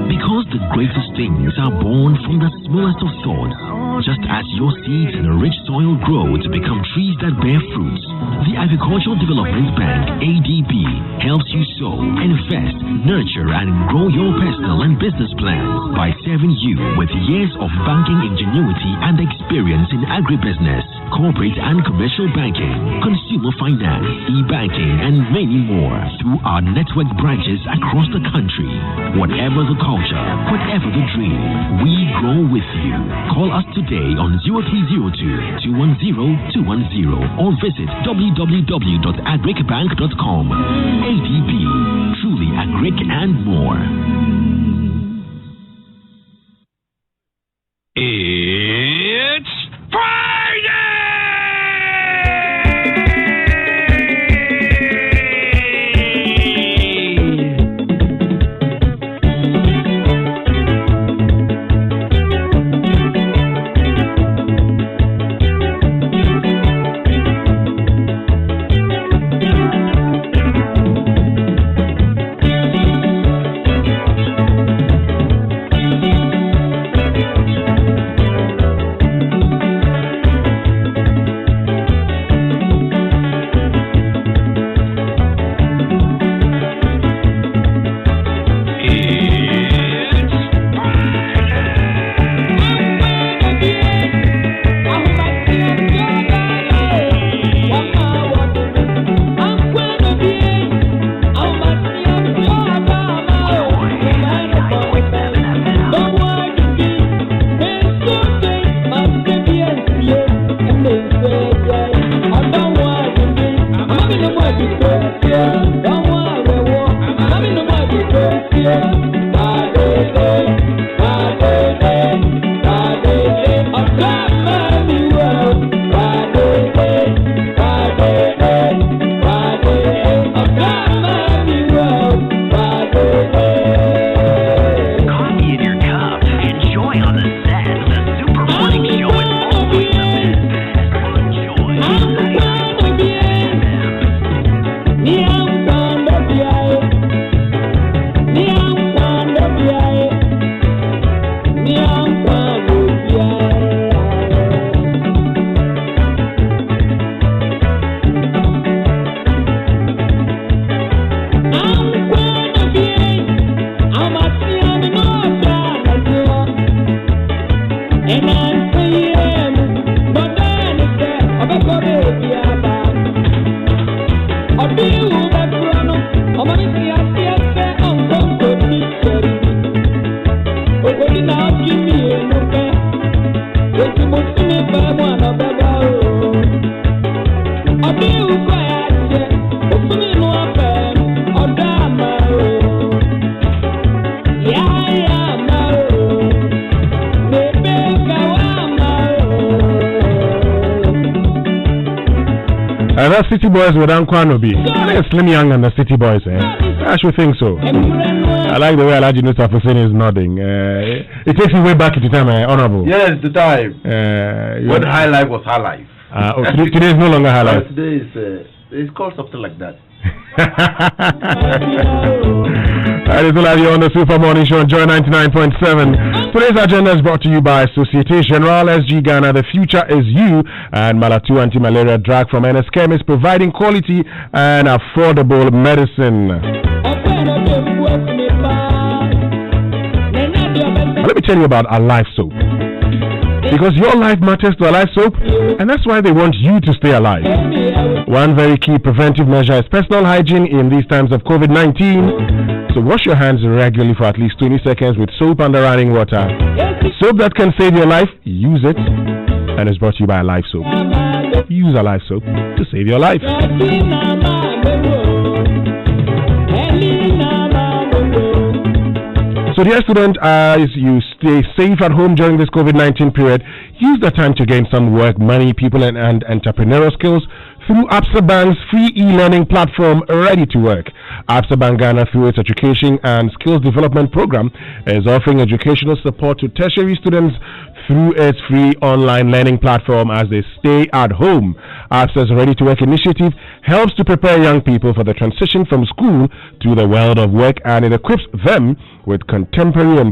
Because the greatest things are born from the smallest of thoughts. Just as your seeds in a rich soil grow to become trees that bear fruits, the Agricultural Development Bank, ADB, helps you sow, invest, nurture, and grow your personal and business plans by serving you with years of banking ingenuity and experience in agribusiness, corporate and commercial banking, consumer finance, e-banking, and many more through our network branches across the country. Whatever the culture, whatever the dream, we grow with you. Call us today on 0302-210-210 or visit www.agricbank.com. ADB, truly agric and more. That's City Boys with Ankwanobi. Slim Young and the City Boys, I should think so. I like the way Joy997FM is nodding. It takes me way back into time, Honorable. Yes, the time. When High Life was High Life. Today is no longer High Life. Today is it's called something like that. That is all you on the Super Morning Show on Joy 99.7. Today's agenda is brought to you by Societe Generale SG Ghana. The future is you, and Malatu anti-malaria drug from NS Chemist, providing quality and affordable medicine. Let me tell you about our Life Soap. Because your life matters to Alive Soap, and that's why they want you to stay alive. One very key preventive measure is personal hygiene in these times of COVID-19. So wash your hands regularly for at least 20 seconds with soap and running water. Soap that can save your life, use it. And it's brought to you by Alive Soap. Use Alive Soap to save your life. So dear student, as you stay safe at home during this COVID-19 period, use the time to gain some work, money, people and entrepreneurial skills through Absa Bank's free e-learning platform, Ready to Work. Absa Bank Ghana, through its education and skills development program, is offering educational support to tertiary students through its free online learning platform as they stay at home. Absa's Ready to Work initiative helps to prepare young people for the transition from school to the world of work, and it equips them with contemporary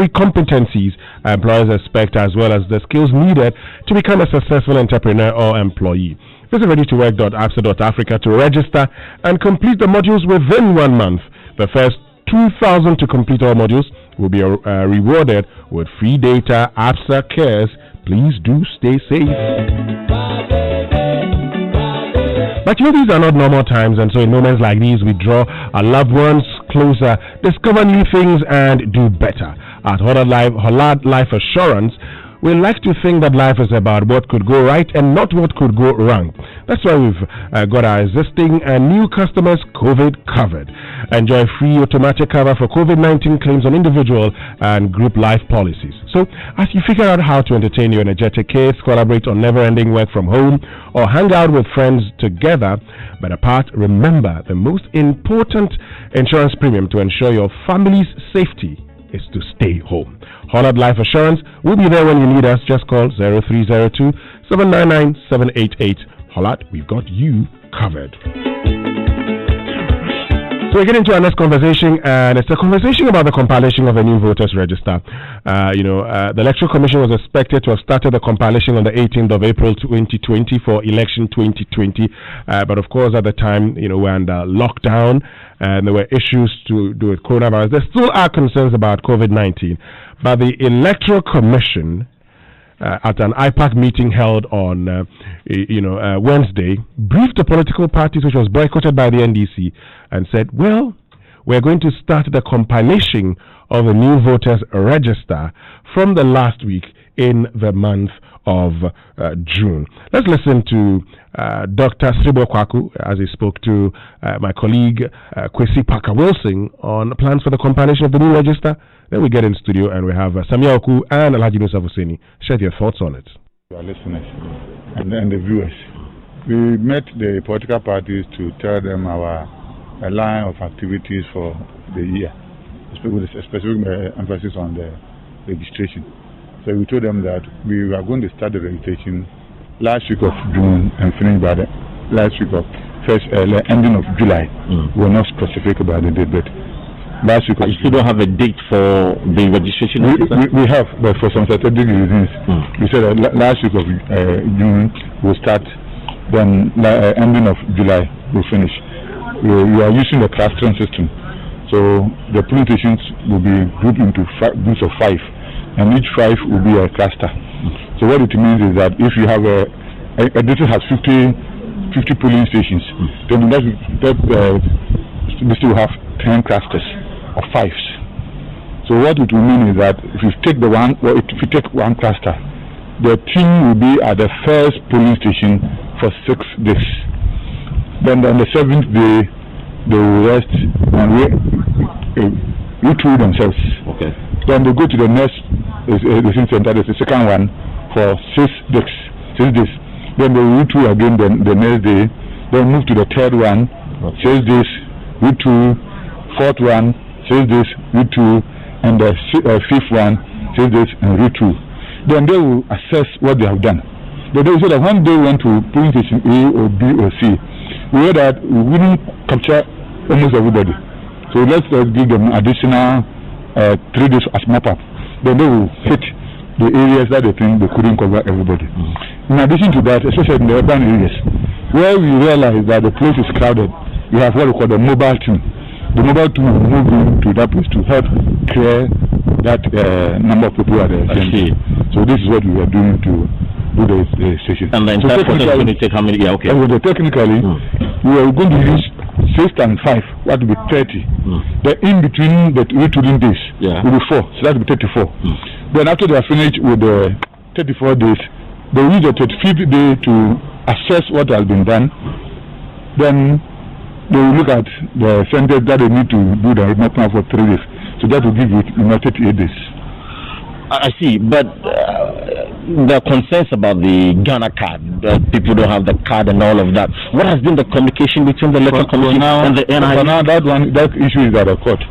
competencies employers expect, as well as the skills needed to become a successful entrepreneur or employee. Visit readytowork.absa.africa to register and complete the modules within 1 month. The first 2,000 to complete all modules will be rewarded with free data. Absa cares. Please do stay safe. But these are not normal times, and so in moments like these, we draw our loved ones closer, discover new things, and do better. At Hollard Life Assurance, we like to think that life is about what could go right and not what could go wrong. That's why we've got our existing and new customers COVID covered. Enjoy free automatic cover for COVID-19 claims on individual and group life policies. So, as you figure out how to entertain your energetic kids, collaborate on never-ending work from home, or hang out with friends together, but apart, remember the most important insurance premium to ensure your family's safety is to stay home. Hollard Life Assurance will be there when you need us. Just call 0302 799 788. Hollard, we've got you covered. So we get into our next conversation, and it's a conversation about the compilation of a new voters register. The Electoral Commission was expected to have started the compilation on the 18th of April 2020 for election 2020, but of course at the time, we're under lockdown, and there were issues to do with coronavirus. There still are concerns about COVID-19, but the Electoral Commission, at an IPAC meeting held on Wednesday, briefed the political parties, which was boycotted by the NDC, and said, well, we're going to start the compilation of a new voters register from the last week in the month of June. Let's listen to Dr. Sribo Kwaku as he spoke to my colleague Kwesi Parker-Wilson on plans for the compilation of the new register. Then we get in studio and we have Samia Oku and Joy997FM. Share your thoughts on it. Our listeners and the viewers, we met the political parties to tell them our line of activities for the year, with a specific emphasis on the registration. So we told them that we were going to start the registration last week of June and finish by the last week of ending of July. We were not specific about the date, but last week. You still don't have a date for the registration? We have, but for some strategic reasons, we said that last week of June we'll start, then ending of July we'll finish. We are using the clustering system, so the polling stations will be grouped into groups of 5. And each 5 will be a cluster. So what it means is that if you have a district has 50 polling stations, then that district will have 10 clusters of 5s. So what it will mean is that if you take one cluster, the team will be at the first polling station for 6 days. Then on the 7th day, they will rest and retool themselves. Okay. Then they go to the next center, the second one, for 6 days. 6 days. Then they will retool again the next day. Then move to the third one, 6 days, retool. Fourth one, 6 days, retool. And the fifth one, 6 days, and retool. Then they will assess what they have done. Then they will say that when they went to polling station A or B or C, we know that we wouldn't capture almost everybody. So let's give them additional 3 days as mop-up. Then they will hit the areas that they think they couldn't cover everybody. In addition to that, especially in the urban areas, where we realize that the place is crowded, we have what we call the mobile team. The mobile team will move into that place to help clear that number of people at the same. So this is what we are doing to do the station. And then so technically, going to take how many? Yeah, okay. Technically, we are going to use 6 and 5. That will be 30. The in between the retooling days will be 4. So that will be 34. Then after they are finished with the 34 days, they will use the 35th day to assess what has been done. Then they will look at the centers that they need to do the mapping for 3 days. So that will give you 38 days. I see, but there are concerns about the Ghana card. People don't have the card and all of that. What has been the communication between the electoral commission and the NIA? For now, that issue is at the court.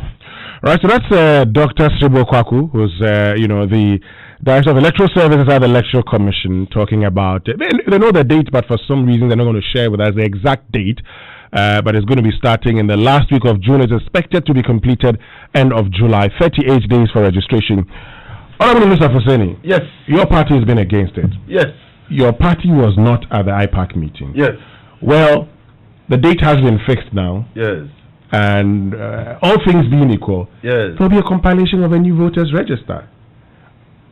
Right, so that's Dr. Sribo Kwaku, who's the Director of Electoral Services at the Electoral Commission, talking about they know the date, but for some reason they're not going to share with us the exact date. But it's going to be starting in the last week of June. It's expected to be completed end of July. 38 days for registration. Honorable Mr. Foseni. Yes. Your party has been against it. Yes. Your party was not at the IPAC meeting. Yes. Well, the date has been fixed now. Yes. And all things being equal, yes, there'll be a compilation of a new voters register.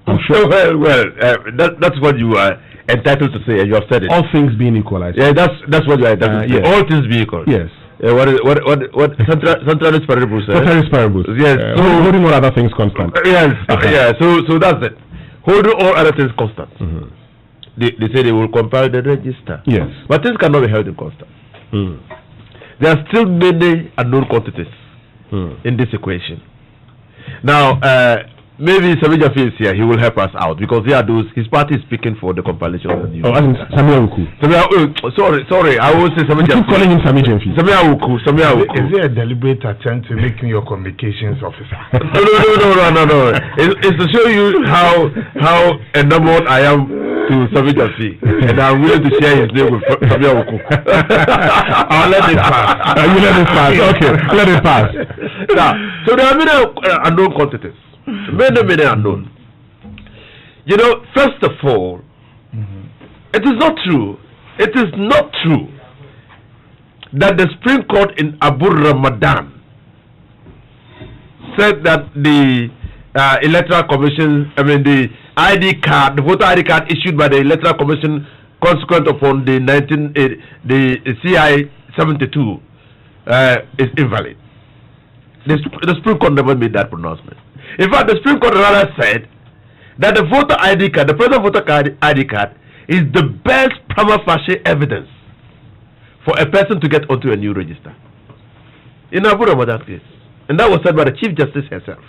I'm sure. That's what you are entitled to say, and you have said it. All things being equal, I say. Yeah, that's what you are entitled to say. Yes. All things being equal. Yes. What Centralist Paribus? Centralist Paribus. Yes. So holding all other things constant. Yes. Yeah. So that's it. Holding all other things constant. They say they will compile the register. Yes. But things cannot be held in constant. There are still many unknown quantities in this equation. Now, maybe Samija is here. He will help us out because his party is speaking for the compilation of the news. Samia Uku. Sorry. I will say Samija. Keep calling him Samija. Samia Uku. Is it a deliberate attempt to make me your communications officer? No. It's to show you how enamored I am to Samija C. And I'm willing to share his name with Samia Uku. I'll let it pass. You let it pass. Okay, let it pass. Now, so there are many unknown quantities. Many unknown. First of all, it is not true. It is not true that the Supreme Court in Abu Ramadan said that the Electoral Commission, the ID card, the voter ID card issued by the Electoral Commission consequent upon the CI 72 is invalid. The Supreme Court never made that pronouncement. In fact, the Supreme Court rather said that the voter ID card, the present voter ID card, is the best prima facie evidence for a person to get onto a new register. In Abu Ramadan case. And that was said by the Chief Justice herself.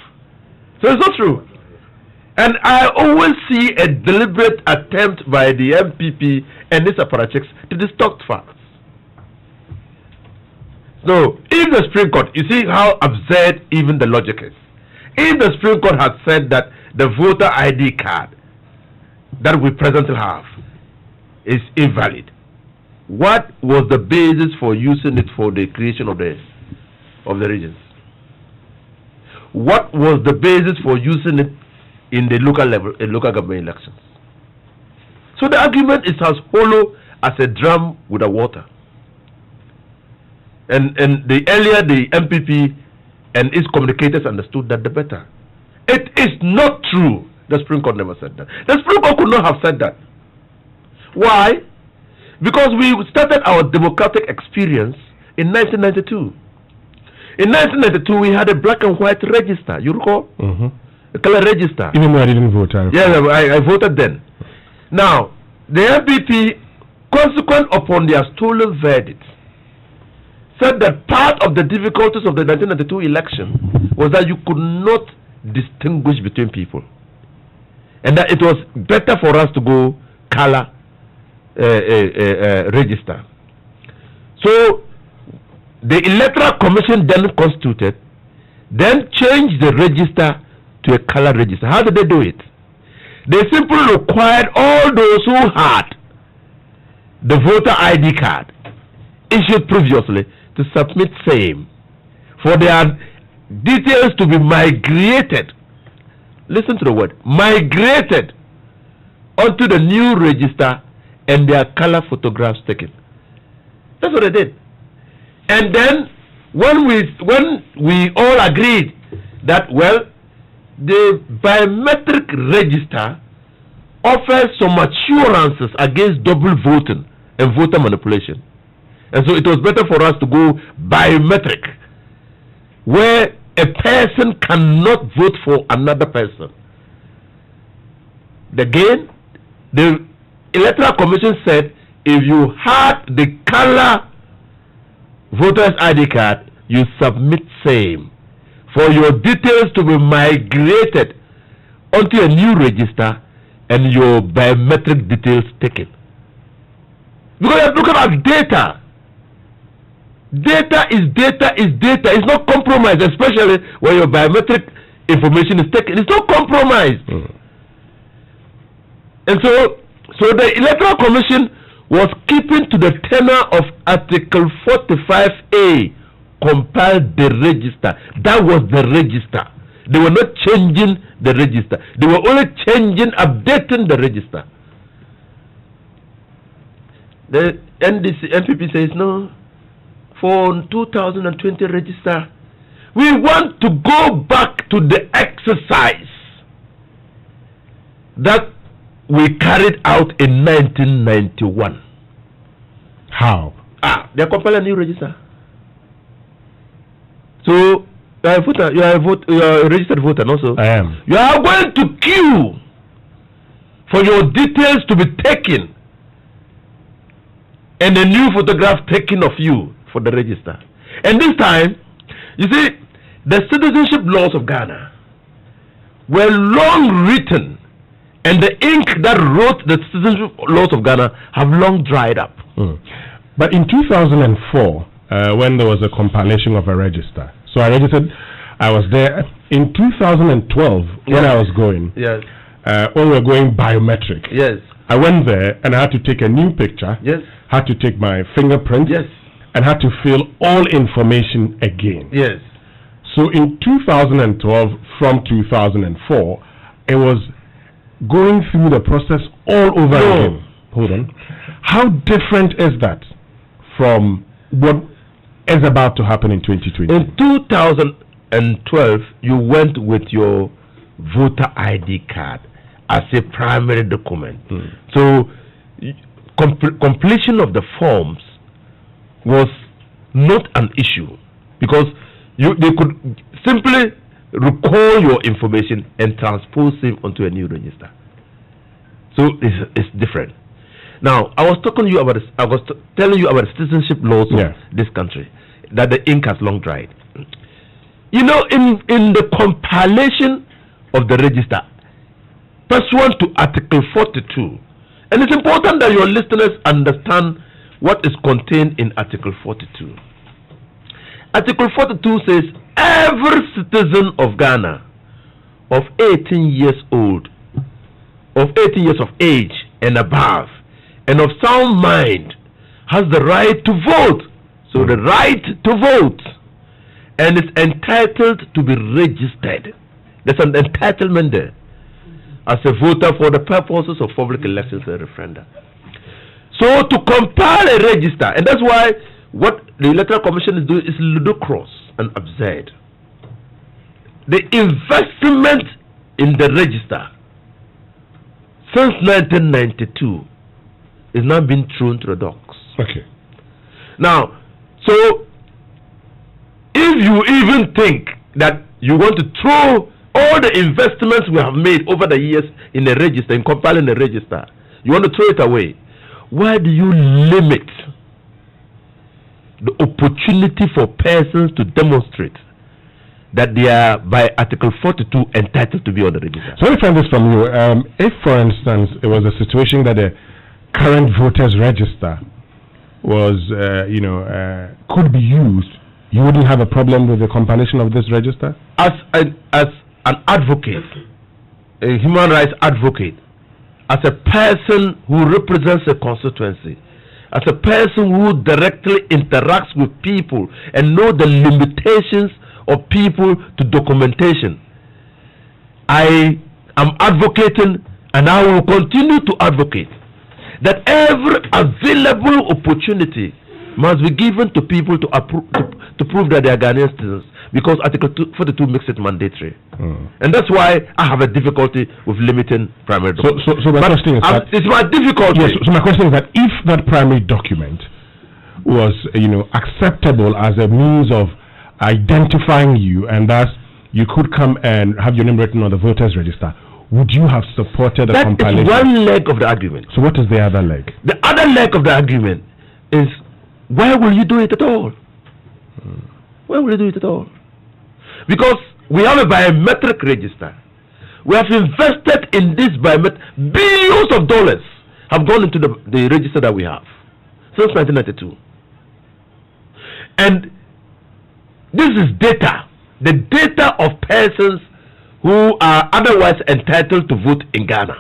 So it's not true. And I always see a deliberate attempt by the MPP and its apparatchiks to distort facts. So, if the Supreme Court, you see how absurd even the logic is. If the Supreme Court had said that the voter ID card that we presently have is invalid, what was the basis for using it for the creation of the regions? What was the basis for using it in the local level, in local government elections? So the argument is as hollow as a drum with a water. And the earlier the MPP and its communicators understood that, the better. It is not true. The Supreme Court never said that. The Supreme Court could not have said that. Why? Because we started our democratic experience in 1992. In 1992, we had a black and white register. You recall? A color register. Even though I didn't vote. I voted then. Now, the MPP, consequent upon their stolen verdict, said that part of the difficulties of the 1992 election was that you could not distinguish between people, and that it was better for us to go color register. So the Electoral Commission then constituted, then changed the register to a color register. How did they do it? They simply required all those who had the voter ID card issued previously to submit same for their details to be migrated. Listen to the word, migrated onto the new register and their color photographs taken. That's what they did. And then when we all agreed that, well, the biometric register offers some assurances against double voting and voter manipulation, and so it was better for us to go biometric, where a person cannot vote for another person. Again, the Electoral Commission said if you had the color voter's ID card, you submit same for your details to be migrated onto a new register and your biometric details taken. Because you're looking at data. Data is data is data. It's not compromised, especially when your biometric information is taken. It's not compromised. And so the Electoral Commission was keeping to the tenor of Article 45A, compiled the register. That was the register. They were not changing the register. They were only updating the register. The NPP says, no, for 2020 register, we want to go back to the exercise that we carried out in 1991. How? They're compiling a new register. So you are a voter, you are a registered voter also. I am. You are going to queue for your details to be taken and a new photograph taken of you for the register. And this time, you see, the citizenship laws of Ghana were long written, and the ink that wrote the citizenship laws of Ghana have long dried up. But in 2004, when there was a compilation of a register, so I registered, I was there. In 2012, when I was going, when we were going biometric, I went there and I had to take a new picture, had to take my fingerprint, and had to fill all information again. So in 2012, from 2004, it was going through the process all over again. Hold on. How different is that from what is about to happen in 2020? In 2012, you went with your voter ID card as a primary document. So completion of the forms was not an issue, because they could simply recall your information and transpose it onto a new register. So it's different. Now, I was telling you about the citizenship laws of this country, that the ink has long dried. You know, in the compilation of the register, pursuant to Article 42, and it's important that your listeners understand what is contained in Article 42. Article 42 says every citizen of Ghana of 18 years old, of 18 years of age and above, and of sound mind, has the right to vote. So the right to vote, and is entitled to be registered. There's an entitlement there as a voter for the purposes of public elections and referenda. So to compile a register, and that's why what the Electoral Commission is doing is ludicrous and absurd. The investment in the register since 1992 is now being thrown to the dogs. Okay. Now, so if if you even think that you want to throw all the investments we have made over the years in a register, in compiling a register, you want to throw it away, why do you limit the opportunity for persons to demonstrate that they are, by Article 42, entitled to be on the register? So let me find this from you. If, for instance, it was a situation that the current voters register was, could be used, you wouldn't have a problem with the compilation of this register? As an advocate, a human rights advocate, as a person who represents a constituency, as a person who directly interacts with people and know the limitations of people to documentation, I am advocating, and I will continue to advocate, that every available opportunity must be given to people to prove that they are Ghanaian citizens, because Article 42 makes it mandatory. And that's why I have a difficulty with limiting primary documents. So my question is that, it's my difficulty. Yes, so my question is that if that primary document was, acceptable as a means of identifying you, and thus you could come and have your name written on the voters register, would you have supported the compilation? That is one leg of the argument. So what is the other leg? The other leg of the argument is, why will you do it at all? Why will you do it at all? Because we have a biometric register. We have invested in this biometric. Billions of dollars have gone into the register that we have since 1992. And this is data. The data of persons who are otherwise entitled to vote in Ghana,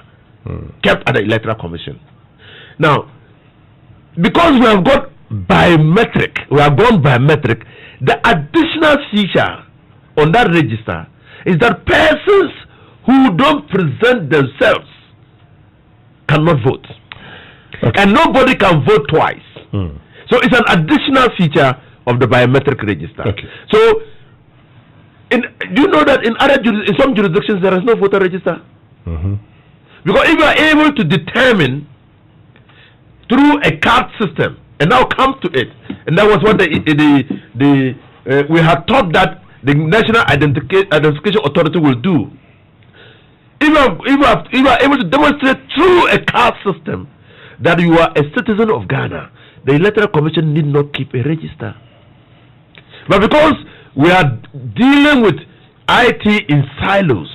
kept at the Electoral Commission. Now, because we have got biometric, the additional feature on that register is that persons who don't present themselves cannot vote. Okay. And nobody can vote twice. So it's an additional feature of the biometric register. Okay. So, do you know that in some jurisdictions there is no voter register? Because if you are able to determine through a card system, and now come to it, and that was what we had thought that the National Identification Authority will do. If you are able to demonstrate through a card system that you are a citizen of Ghana, the Electoral Commission need not keep a register. But because we are dealing with IT in silos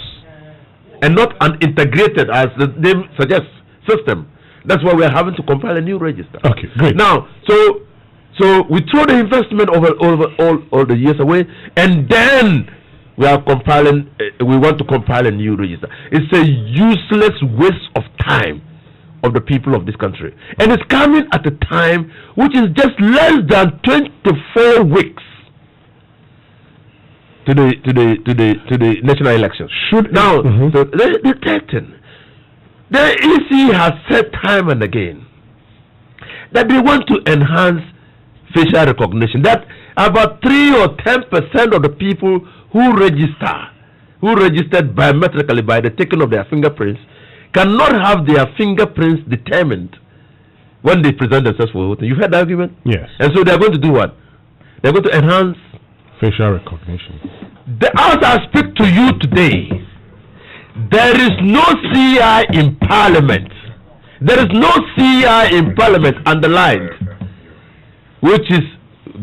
and not an integrated, as the name suggests, system, that's why we are having to compile a new register. Okay, great. Now, so we throw the investment over all the years away, and then we are compiling. We want to compile a new register. It's a useless waste of time of the people of this country, and it's coming at a time which is just less than 24 weeks to the national elections. So the threaten. The EC has said time and again that they want to enhance facial recognition. That about 3 or 10% of the people who registered biometrically by the taking of their fingerprints, cannot have their fingerprints determined when they present themselves for voting. You've heard the argument? Yes. And so they're going to do what? They're going to enhance facial recognition. As I speak to you today, there is no CI in Parliament. There is no CI in Parliament underlined, which is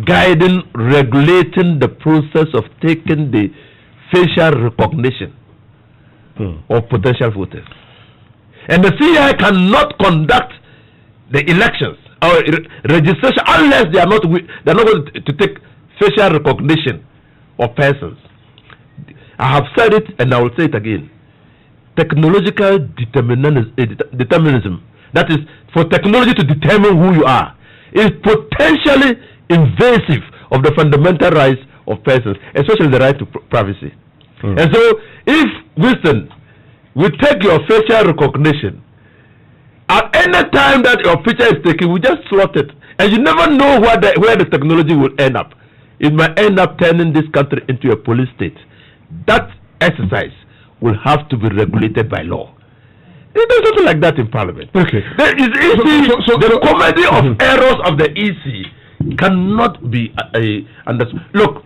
guiding, regulating the process of taking the facial recognition of potential voters. And the CI cannot conduct the elections or registration unless they are not going to take facial recognition of persons. I have said it and I will say it again. Technological determinism, that is, for technology to determine who you are, is potentially invasive of the fundamental rights of persons, especially the right to privacy. And so, if, Winston, we take your facial recognition, at any time that your picture is taken, we just slot it, and you never know where the technology will end up. It might end up turning this country into a police state. That exercise will have to be regulated by law. There's something like that in Parliament. Okay. The comedy of errors of the EC cannot be understood. Look,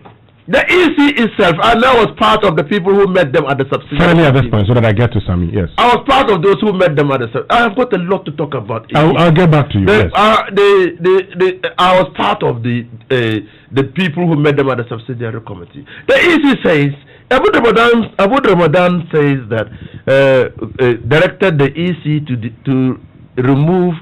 The EC itself, and I was part of the people who met them at the subsidiary. Finally, at this point, so that I get to Sami, yes. I was part of those who met them at the subsidiary. I have got a lot to talk about. I'll get back to you. Yes. I was part of the people who met them at the subsidiary committee. The EC says, Abu Ramadan says that directed the EC to remove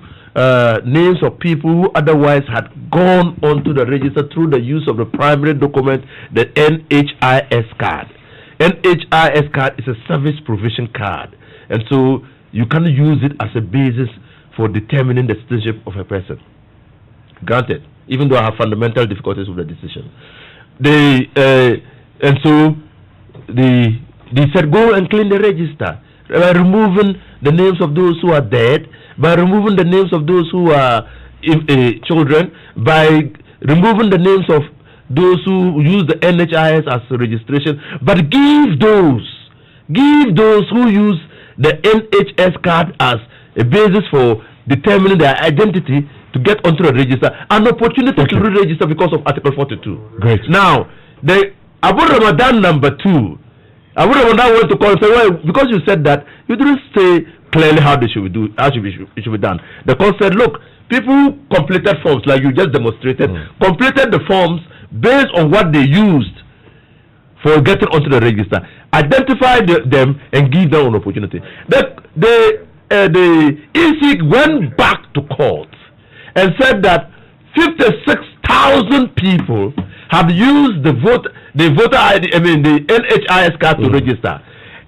names of people who otherwise had gone onto the register through the use of the primary document, the NHIS card. NHIS card is a service provision card, and so you can use it as a basis for determining the citizenship of a person. Granted, even though I have fundamental difficulties with the decision. They said go and clean the register by removing the names of those who are dead, by removing the names of those who are children, by removing the names of those who use the NHIS as a registration, but give those who use the NHS card as a basis for determining their identity to get onto the register an opportunity to re-register because of Article 42. Great. Now, the Abu Ramadan number 2, Abu Ramadan went to call and say, well, because you said that, you didn't say clearly how it should be done. The court said, look, people who completed forms like you just demonstrated, completed the forms based on what they used for getting onto the register, identify them and give them an opportunity. The EC went back to court and said that 56,000 people have used the voter ID, the NHIS card to register,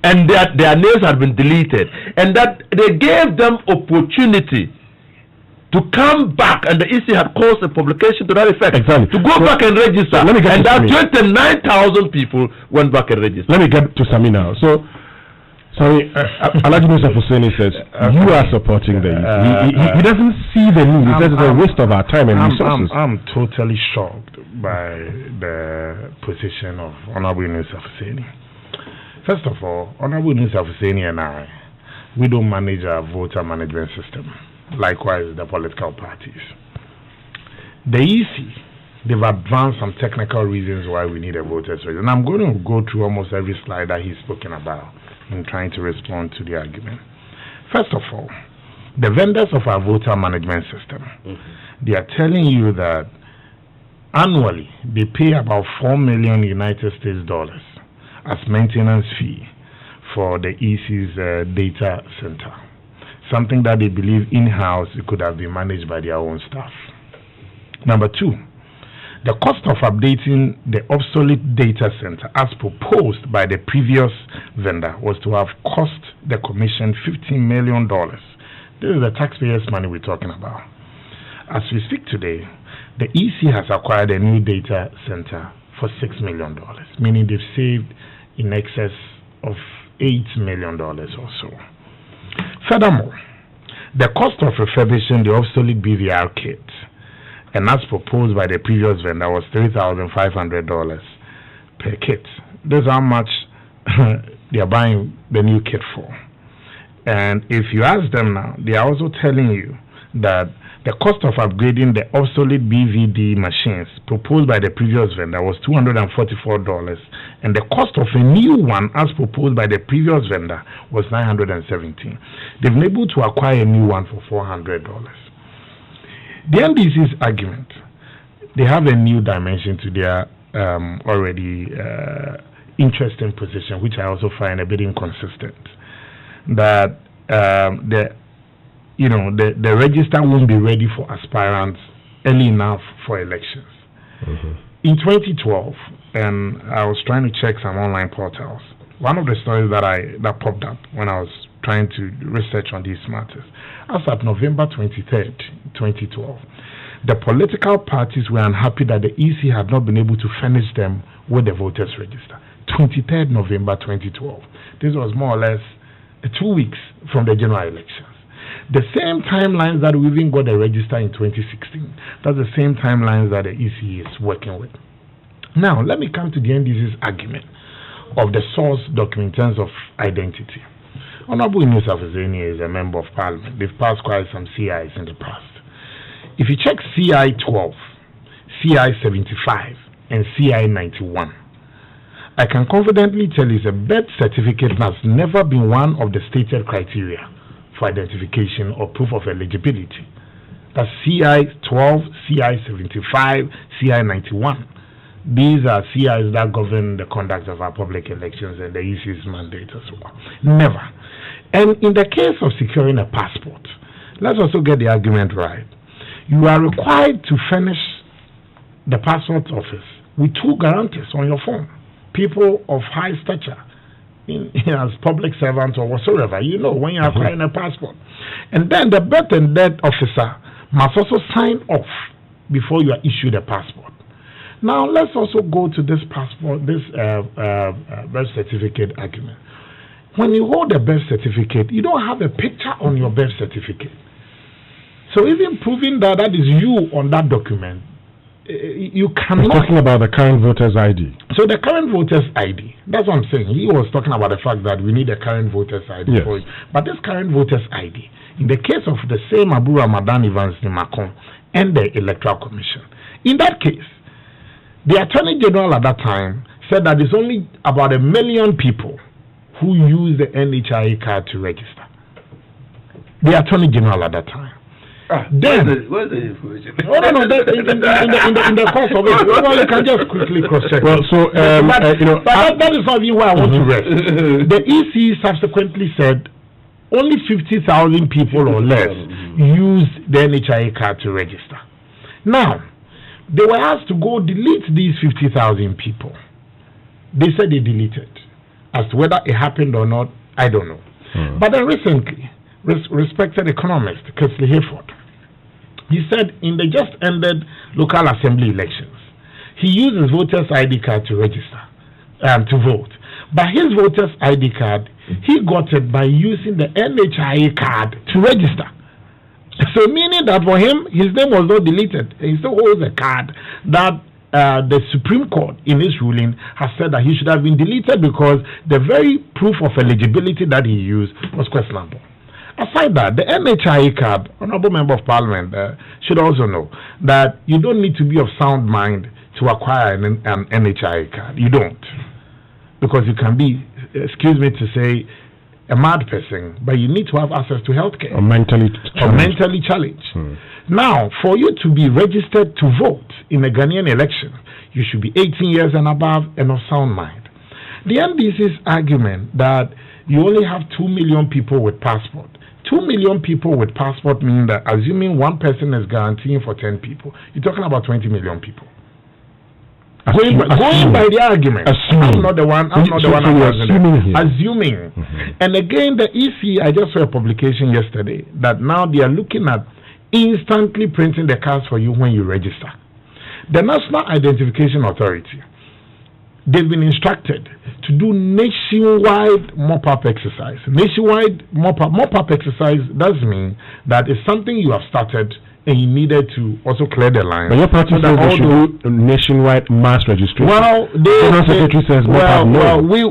and that their names have been deleted, and that they gave them opportunity to come back, and the EC had caused a publication to that effect. Exactly. To go back and register, and that 29,000 people went back and registered. Let me get to Sami now. So, sorry, Alhaji Musa Husseini says you are supporting the EC. He doesn't see the need. He says it's a waste of our time and resources. I'm totally shocked by the position of Honorable Musa Husseini. First of all, Honorable Musa Husseini and I, we don't manage our voter management system. Likewise, the political parties. The EC, they've advanced some technical reasons why we need a voters register. And I'm going to go through almost every slide that he's spoken about in trying to respond to the argument. First of all, the vendors of our voter management system, they are telling you that annually they pay about $4 million United States dollars as maintenance fee for the EC's data center. Something that they believe in-house it could have been managed by their own staff. Number 2, the cost of updating the obsolete data center as proposed by the previous vendor was to have cost the commission $15 million. This is the taxpayers' money we're talking about. As we speak today, the EC has acquired a new data center for $6 million, meaning they've saved in excess of $8 million or so. Furthermore, the cost of refurbishing the obsolete BVR kit, and as proposed by the previous vendor, was $3,500 per kit. This is how much they are buying the new kit for. And if you ask them now, they are also telling you that the cost of upgrading the obsolete BVD machines proposed by the previous vendor was $244, and the cost of a new one as proposed by the previous vendor was $917. They've been able to acquire a new one for $400. The NDC's argument, they have a new dimension to their already interesting position, which I also find a bit inconsistent. That the register won't be ready for aspirants early enough for elections. In 2012, and I was trying to check some online portals, one of the stories that popped up when I was trying to research on these matters, as of November 23rd, 2012, the political parties were unhappy that the EC had not been able to furnish them with the voters register. 23rd November 2012. This was more or less 2 weeks from the general elections. The same timelines that we even got the register in 2016, that's the same timelines that the EC is working with. Now, let me come to the NDC's argument of the source document in terms of identity. Honorable Musa Husseini is a member of parliament. They've passed quite some CIs in the past. If you check CI 12, CI 75, and CI 91, I can confidently tell you the birth certificate has never been one of the stated criteria for identification or proof of eligibility. That's CI 12, CI 75, CI 91. These are CIs that govern the conduct of our public elections and the EC's mandate as well. Never. And in the case of securing a passport, let's also get the argument right. You are required to furnish the passport office with 2 guarantors on your phone. People of high stature, as public servants or whatsoever, when you are acquiring a passport. And then the birth and death officer must also sign off before you are issued a passport. Now, let's also go to this passport, this birth certificate argument. When you hold a birth certificate, you don't have a picture on your birth certificate. So even proving that is you on that document, you cannot. He's talking about the current voter's ID. So the current voter's ID, that's what I'm saying. He was talking about the fact that we need a current voter's ID for it. But this current voter's ID, in the case of the same Abu Ramadan Evans Nimakon and the Electoral Commission, in that case, the Attorney General at that time said that it's only about 1 million people who use the NHIE card to register. The Attorney General at that time. Then, where's the information? No, in the course of it. Well, you can just quickly cross-check. Well, so, but that is not even where I want to rest. The EC subsequently said only 50,000 people or less use the NHIE card to register. Now, they were asked to go delete these 50,000 people. They said they deleted. As to whether it happened or not, I don't know. But then recently, respected economist Kesley Hayford, he said in the just ended local assembly elections, he used his voter's ID card to register, to vote. But his voter's ID card, he got it by using the NHIE card to register. So meaning that for him, his name was not deleted. He still holds a card that the Supreme Court in its ruling has said that he should have been deleted because the very proof of eligibility that he used was questionable. Aside that, the NHIE card, Honorable Member of Parliament, should also know that you don't need to be of sound mind to acquire an NHIE card. You don't. Because you can be, excuse me to say, a mad person, but you need to have access to healthcare. Or mentally challenged. Now, for you to be registered to vote in a Ghanaian election, you should be 18 years and above and of sound mind. The NDC's argument that you only have 2 million people with passport. 2 million people with passport mean that assuming one person is guaranteeing for 10 people, you're talking about 20 million people. Going by the argument, I'm not the one assuming. And again, the EC, I just saw a publication yesterday that now they are looking at instantly printing the cards for you when you register. The National Identification Authority, they've been instructed to do nationwide mop-up exercise. Nationwide mop-up exercise does mean that it's something you have started and you needed to also clear the line. But your party says they should do nationwide mass registration. Well, we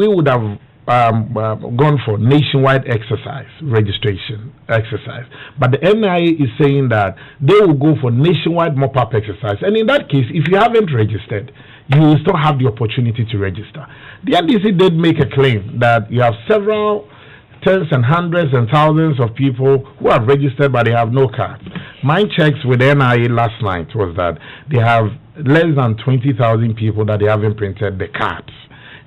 would have gone for nationwide registration exercise. But the NIA is saying that they will go for nationwide mop-up exercise. And in that case, if you haven't registered, you will still have the opportunity to register. The NDC did make a claim that you have several tens and hundreds and thousands of people who have registered but they have no cards. My checks with NIA last night was that they have less than 20,000 people that they haven't printed the cards.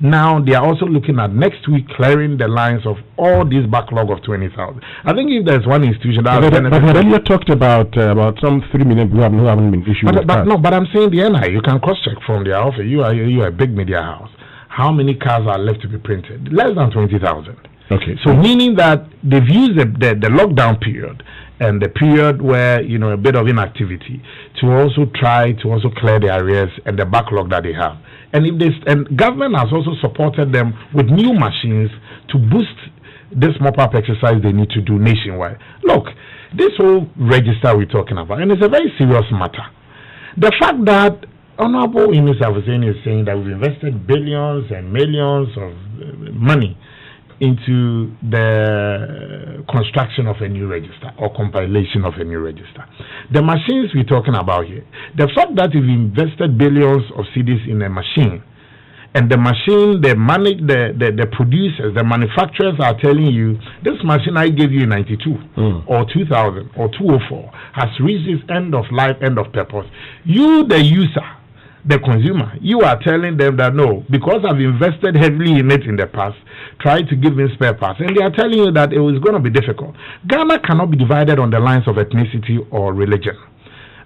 Now they are also looking at next week clearing the lines of all this backlog of 20,000. I think if there's one institution that but earlier talked about some 3 million people who haven't been issued with cards. No, but I'm saying the NIA, you can cross-check from their office. You are a big media house. How many cards are left to be printed? Less than 20,000. Okay. So meaning that they've used the lockdown period and the period where, a bit of inactivity to also try to also clear the arrears and the backlog that they have. And government has also supported them with new machines to boost this mop-up exercise they need to do nationwide. Look, this whole register we're talking about, and it's a very serious matter. The fact that Honorable Ines Avuzeni is saying that we've invested billions and millions of money into the construction of a new register or compilation of a new register. The machines we're talking about here, the fact that we've invested billions of cedis in a machine, and the machine, the producers, the manufacturers are telling you, this machine I gave you in 92 or 2000 or 204 has reached its end of life, end of purpose. You, the user, the consumer, you are telling them that no, because I've invested heavily in it in the past, try to give me spare parts, and they are telling you that it was going to be difficult. Ghana cannot be divided on the lines of ethnicity or religion.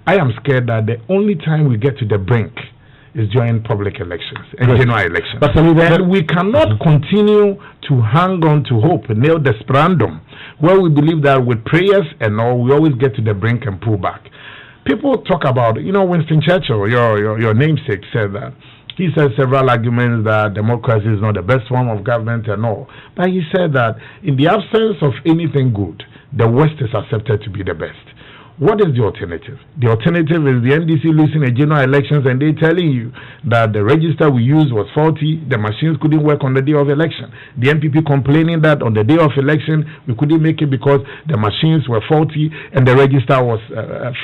I am scared that the only time we get to the brink is during public elections and general elections. But we cannot continue to hang on to hope, nil desperandum, where we believe that with prayers and all, we always get to the brink and pull back. People talk about, Winston Churchill, your namesake, said that. He said several arguments that democracy is not the best form of government and all. But he said that in the absence of anything good, the worst is accepted to be the best. What is the alternative? The alternative is the NDC losing a general elections and they telling you that the register we used was faulty, the machines couldn't work on the day of election. The MPP complaining that on the day of election we couldn't make it because the machines were faulty and the register was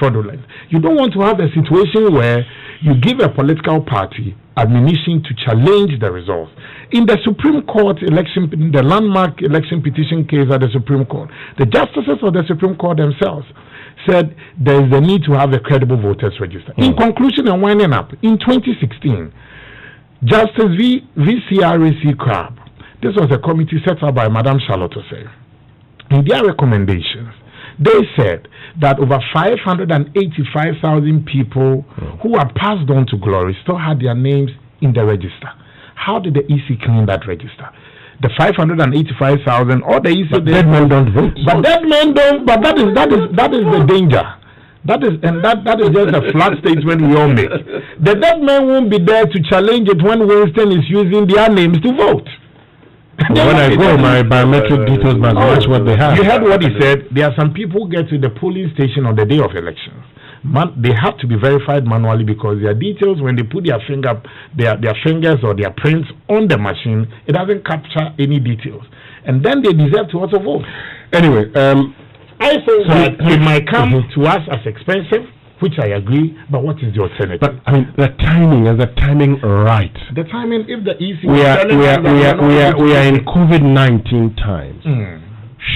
fraudulent. You don't want to have a situation where you give a political party ammunition to challenge the results. In the Supreme Court election, in the landmark election petition case at the Supreme Court, the justices of the Supreme Court themselves said there is a need to have a credible voters register. In conclusion and winding up, in 2016, Justice VCRAC Crab, this was a committee set up by Madame Charlotte Osei. In their recommendations, they said that over 585,000 people who are passed on to glory still had their names in the register. How did the EC clean that register? The 585,000 or the EC, but dead men don't vote. But dead men don't. But that is the danger. That is just a flat statement we all make. The dead men won't be there to challenge it when Winston is using their names to vote. When I go, my biometric details must match what they have. You heard what he said. There are some people who get to the polling station on the day of elections. They have to be verified manually because their details, when they put their fingers or their prints on the machine, it doesn't capture any details, and then they deserve to also vote. Anyway, I think that it might come to us as expensive, which I agree. But what is the alternative? But I mean, the timing right? The timing, if the EC we are in COVID-19 times.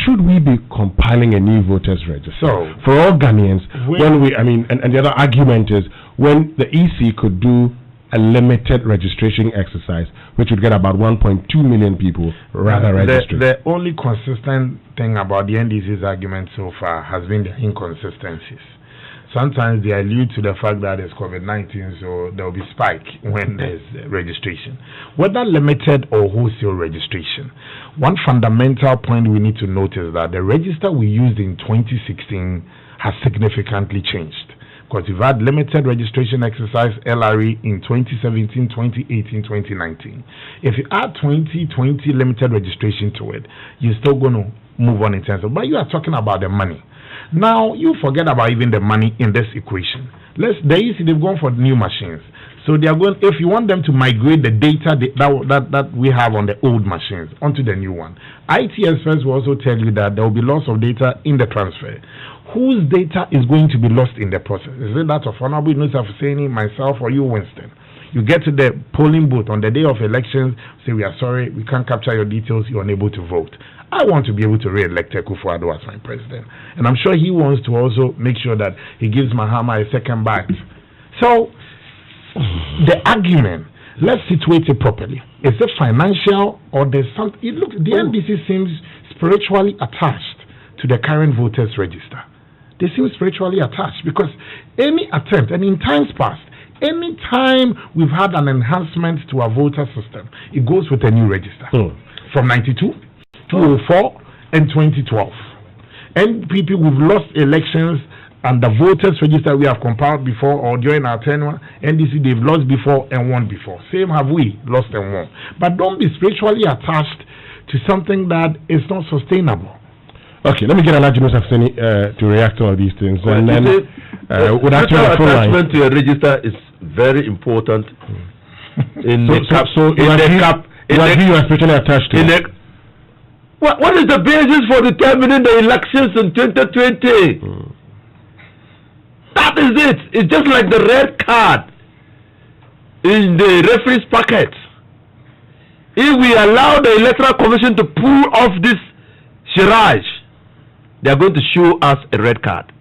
Should we be compiling a new voters register? So, for all Ghanaians, and the other argument is when the EC could do a limited registration exercise, which would get about 1.2 million people registered. The only consistent thing about the NDC's argument so far has been the inconsistencies. Sometimes they allude to the fact that it's COVID-19, so there will be spike when there's registration. Whether limited or wholesale registration, one fundamental point we need to note is that the register we used in 2016 has significantly changed. Because we've had limited registration exercise, LRE, in 2017, 2018, 2019. If you add 2020 limited registration to it, you're still going to move on in terms of, but you are talking about the money. Now, you forget about even the money in this equation. They've gone for new machines. So they are going, if you want them to migrate the data that we have on the old machines onto the new one, IT experts will also tell you that there will be loss of data in the transfer. Whose data is going to be lost in the process? Is it that of Honorable Nusaf Hussaini, myself, or you, Winston? You get to the polling booth on the day of elections, say, we are sorry, we can't capture your details, you're unable to vote. I want to be able to re-elect Akufo-Addo as my president. And I'm sure he wants to also make sure that he gives Mahama a second bite. So, the argument, let's situate it properly. Is it financial or there's something? The NDC seems spiritually attached to the current voters register. They seem spiritually attached because any attempt, and in times past, any time we've had an enhancement to our voter system, it goes with a new register. From 92, 2004, and 2012. NPP, we've lost elections, and the voters register we have compiled before or during our tenure. NDC, they've lost before and won before. Same have we, lost and won. But don't be spiritually attached to something that is not sustainable. Okay, let me get Alhaji Musa Hussaini to react to all these things. And then would attachment to a register is very important. You are spiritually attached to it. What is the basis for determining the elections in 2020? That is it. It's just like the red card in the referee's packet. If we allow the Electoral Commission to pull off this charade, they are going to show us a red card.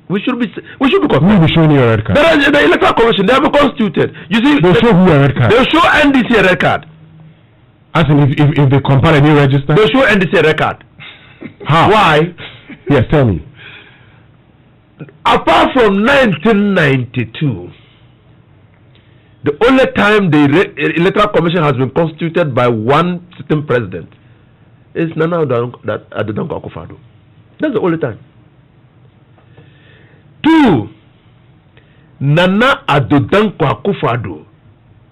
We should be constituted. We will show you a red card. There is the Electoral Commission. They have been constituted. You see, they'll show who a red card. They'll show NDC a red card. As in, if they compile a new register, they'll show NDC a red card. How? Why? Yes, tell me. Apart from 1992, the only time the Electoral Commission has been constituted by one sitting president is Nana Addo Dankwa Akufo-Addo. That's the only time. 2, Nana Addo Dankwa Akufo-Addo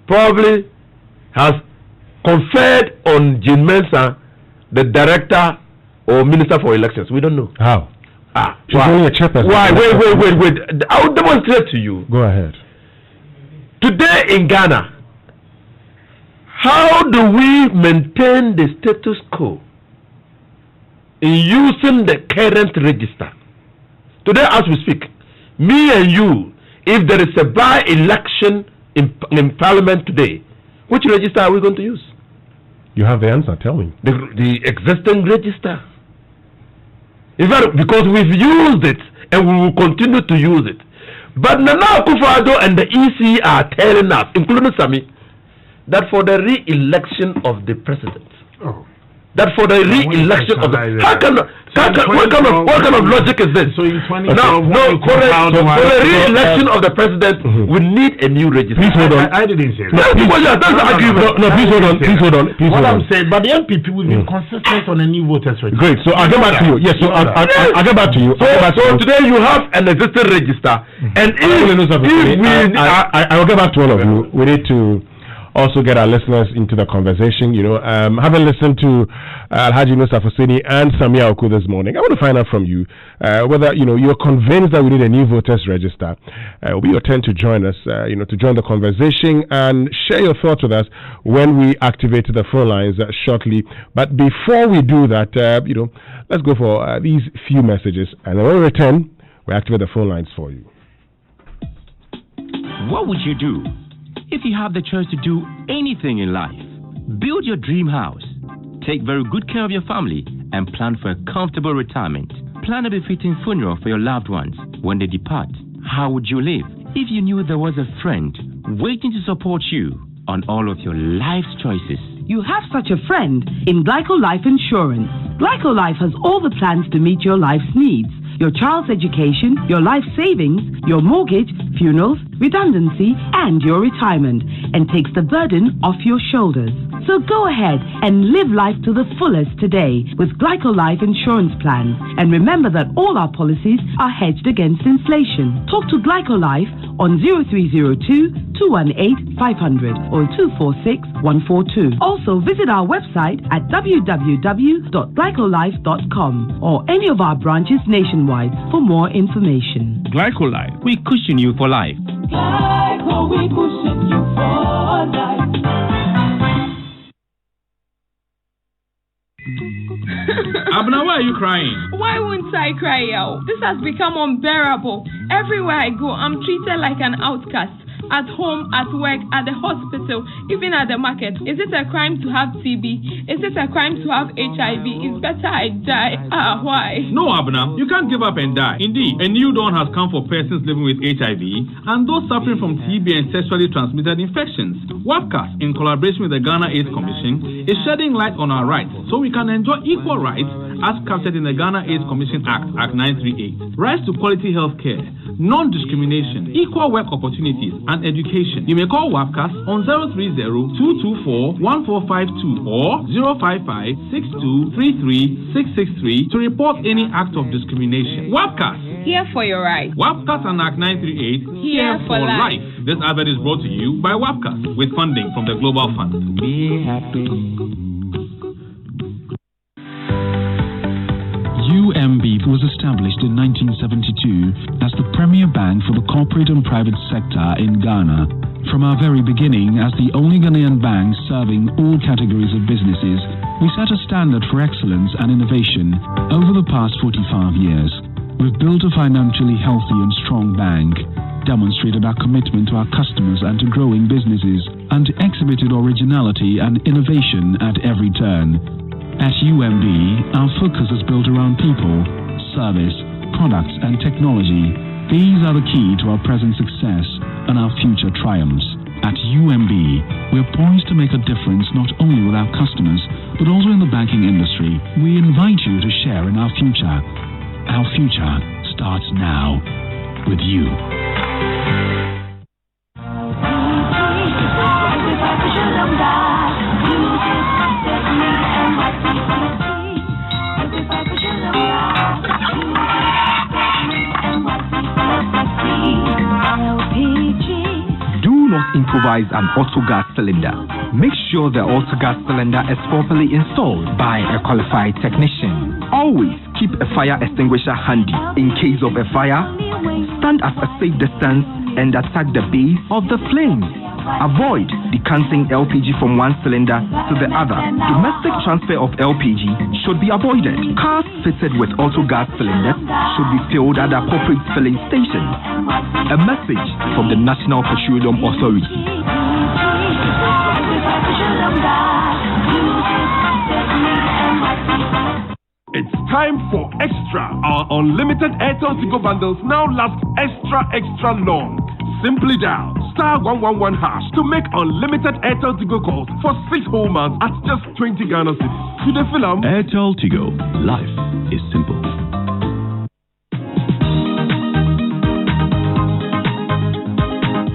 probably has conferred on Jean Mensah, the director or minister for elections. We don't know. How? She's why? only a chairperson. Why? Wait. I will demonstrate to you. Go ahead. Today in Ghana, how do we maintain the status quo in using the current register? Today, as we speak, me and you, if there is a by-election in Parliament today, which register are we going to use? You have the answer. Tell me. The existing register. In fact, because we've used it and we will continue to use it. But Nana Akufo-Addo and the EC are telling us, including Sami, that for the re-election of the president, that for the re-election of the... What kind of logic is this? So in 2012, for the re-election of the president, we need a new register. Please hold on. I didn't say that. That's the argument. No, please hold on. What I'm saying, but the MPP will be consistent on a new voters register. Great. So I'll get back to you. Yes, so I'll get back to you. So today you have an existing register, and I'll get back to all of you. We need to also get our listeners into the conversation. Having listened to Alhaji Musa Fusini and Samia Oku this morning, I want to find out from you whether you're convinced that we need a new voters register. It will be your turn to join us, to join the conversation and share your thoughts with us when we activate the phone lines shortly. But before we do that, let's go for these few messages, and then when we return, we activate the phone lines for you. What would you do if you have the chance to do anything in life? Build your dream house, take very good care of your family, and plan for a comfortable retirement. Plan a befitting funeral for your loved ones when they depart. How would you live if you knew there was a friend waiting to support you on all of your life's choices? You have such a friend in Glyco Life Insurance. Glyco Life has all the plans to meet your life's needs. Your child's education, your life savings, your mortgage, funerals, redundancy, and your retirement, and takes the burden off your shoulders. So go ahead and live life to the fullest today with Glyco Life Insurance plans. And remember that all our policies are hedged against inflation. Talk to Glyco Life on 0302-218-500 or 246-142. Also visit our website at www.glycolife.com or any of our branches nationwide for more information. Glyco Life, we cushion you for life. Glyco, we cushion you for life. Abna, why are you crying? Why wouldn't I cry out? This has become unbearable. Everywhere I go, I'm treated like an outcast. At home, at work, at the hospital, even at the market. Is it a crime to have TB? Is it a crime to have HIV? It's better I die. Why? No, Abna, you can't give up and die. Indeed, a new dawn has come for persons living with HIV and those suffering from TB and sexually transmitted infections. WAPCAS, in collaboration with the Ghana AIDS Commission, is shedding light on our rights so we can enjoy equal rights as captured in the Ghana AIDS Commission Act, Act 938. Rights to quality health care, non-discrimination, equal work opportunities, and education. You may call WAPCAS on 030-224-1452 or 055-6233-663 to report any act of discrimination. WAPCAS, here for your rights. WAPCAS and Act 938, here for life. This advert is brought to you by WAPCAS with funding from the Global Fund. Be happy. UMB was established in 1972 as the premier bank for the corporate and private sector in Ghana. From our very beginning as the only Ghanaian bank serving all categories of businesses, We set a standard for excellence and innovation over the past 45 years. We've built a financially healthy and strong bank, demonstrated our commitment to our customers and to growing businesses, and exhibited originality and innovation at every turn. At UMB, our focus is built around people, service, products, and technology. These are the key to our present success and our future triumphs. At UMB, we're poised to make a difference not only with our customers, but also in the banking industry. We invite you to share in our future. Our future starts now with you. Not improvise an auto-gas cylinder. Make sure the auto-gas cylinder is properly installed by a qualified technician. Always keep a fire extinguisher handy in case of a fire. Stand at a safe distance and attack the base of the flames. Avoid decanting LPG from one cylinder to the other. Domestic transfer of LPG should be avoided. Cars fitted with auto-gas cylinders should be filled at the appropriate filling station. A message from the National Petroleum Authority. It's time for Extra. Our unlimited Airtel to go bundles now last extra long. Simply dial *111# to make unlimited Airtel to go calls for 6 whole months at just 20 Ghana cedis. To the film, Airtel to go. Life is simple.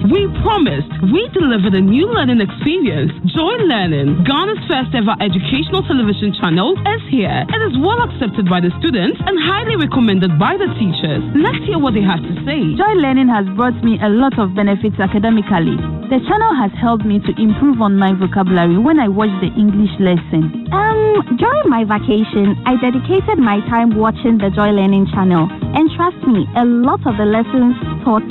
We promised we delivered a new learning experience. Joy Learning, Ghana's first ever educational television channel, is here. It is well accepted by the students and highly recommended by the teachers. Let's hear what they have to say. Joy Learning has brought me a lot of benefits academically. The channel has helped me to improve on my vocabulary when I watch the English lesson. During my vacation, I dedicated my time watching the Joy Learning channel. And trust me, a lot of the lessons taught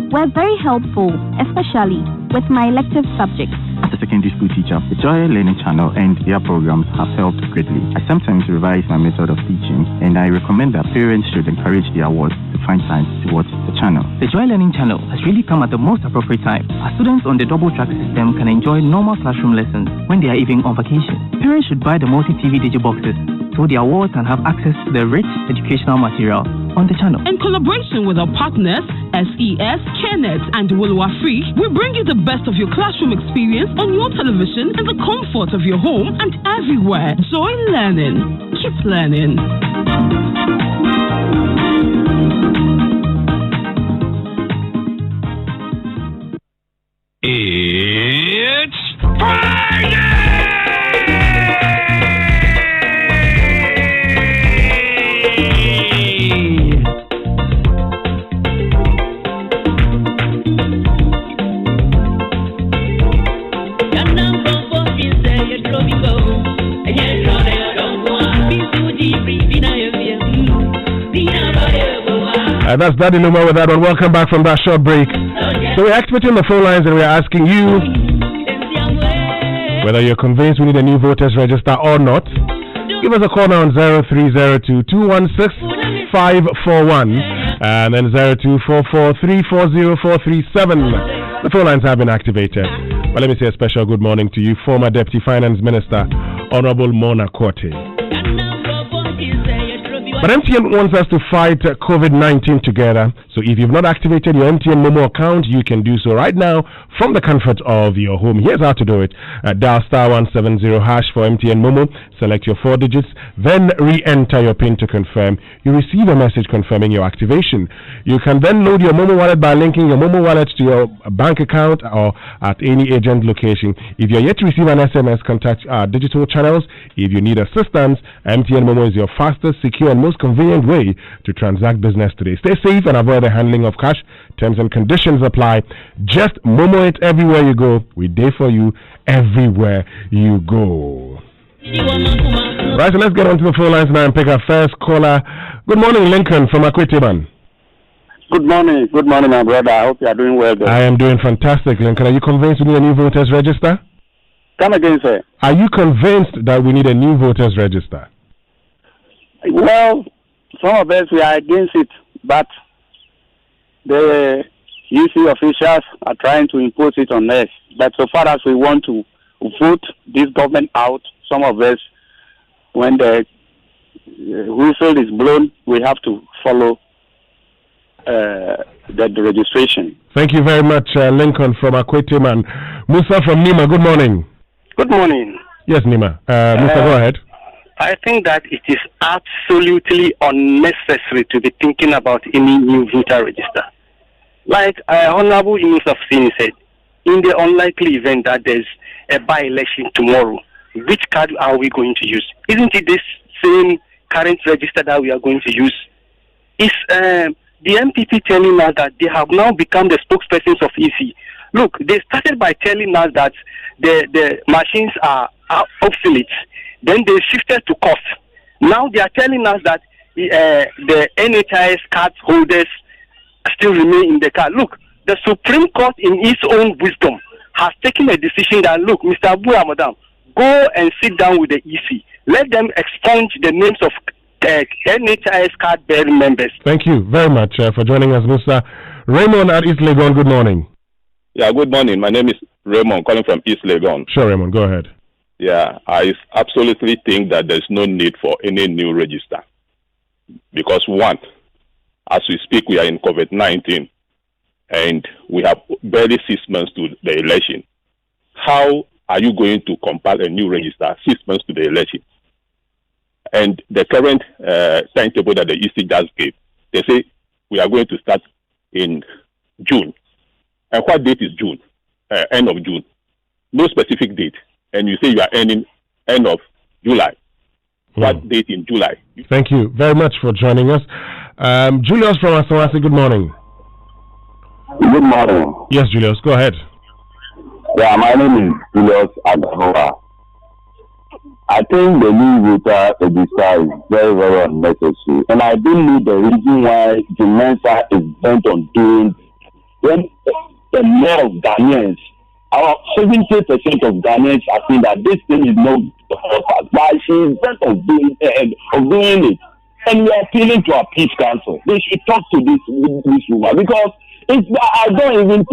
were very helpful, especially with my elective subjects. As a secondary school teacher, the Joy Learning channel and their programs have helped greatly. I sometimes revise my method of teaching, and I recommend that parents should encourage their wards to find time to watch the channel. The Joy Learning channel has really come at the most appropriate time. Our students on the double track system can enjoy normal classroom lessons when they are even on vacation. Parents should buy the multi-TV digiboxes so their wards can have access to the rich educational material on the channel. In collaboration with our partners, SES, KNET, and Wolua Free, we bring you the best of your classroom experience on your television in the comfort of your home and everywhere. Joy Learning. Keep learning. It's Friday! That's Daddy Numa with that one. Welcome back from that short break. So we're activating the phone lines and we're asking you whether you're convinced we need a new voters register or not. Give us a call now on 0302-216-541 and then 0244-340437. The phone lines have been activated. Well, let me say a special good morning to you, former Deputy Finance Minister, Honorable Mona Korte. But MTN wants us to fight COVID-19 together. So if you've not activated your MTN Momo account, you can do so right now from the comfort of your home. Here's how to do it. Dial *170# for MTN Momo. Select your 4 digits. Then re-enter your PIN to confirm. You receive a message confirming your activation. You can then load your Momo wallet by linking your Momo wallet to your bank account or at any agent location. If you're yet to receive an SMS, contact our digital channels. If you need assistance, MTN Momo is your fastest, secure, and most convenient way to transact business today. Stay safe and avoid the handling of cash. Terms and conditions apply. Just Momo it everywhere you go. We there for you everywhere you go. Right, so let's get onto the phone lines now and pick our first caller. Good morning, Lincoln from Akwetiban. Good morning, my brother. I hope you are doing well. Though. I am doing fantastic, Lincoln. Are you convinced we need a new voters register? Come again, sir. Are you convinced that we need a new voters register? Well, some of us, we are against it, but the UC officials are trying to impose it on us. But so far as we want to vote this government out, some of us, when the whistle is blown, we have to follow the registration. Thank you very much, Lincoln from Akwetim, and Musa from Nima. Good morning. Good morning. Yes, Nima. Musa, go ahead. I think that it is absolutely unnecessary to be thinking about any new voter register. Like Honorable Yunus Afsini said, in the unlikely event that there's a by-election tomorrow, which card are we going to use? Isn't it this same current register that we are going to use? Is the MPP telling us that they have now become the spokespersons of EC? Look, they started by telling us that the machines are obsolete. Then they shifted to cost. Now they are telling us that the NHIS card holders still remain in the card. Look, the Supreme Court in its own wisdom has taken a decision that, look, Mr. Abu Ramadan, go and sit down with the EC. Let them expunge the names of NHIS card bearing members. Thank you very much for joining us, Musa. Raymond at East Legon, good morning. Yeah, good morning. My name is Raymond, calling from East Legon. Sure, Raymond, go ahead. Yeah, I absolutely think that there's no need for any new register. Because one, as we speak, we are in COVID-19 and we have barely 6 months to the election. How are you going to compile a new register 6 months to the election? And the current timetable that the EC just gave, they say we are going to start in June. And what date is June? End of June. No specific date. And you say you are ending end of July. What date in July? Thank you very much for joining us. Julius from Asawasi, good morning. Good morning. Yes, Julius, go ahead. Yeah, my name is Julius Adahova. I think the new voter register is very, very unnecessary. And I don't know the reason why the Mensa is bent on doing when the more of Ghanaians, our 70% of Ghanaians are saying that this thing is not the purpose. Why she is bent on doing it. And we are appealing to our peace council. They should talk to this woman because I don't even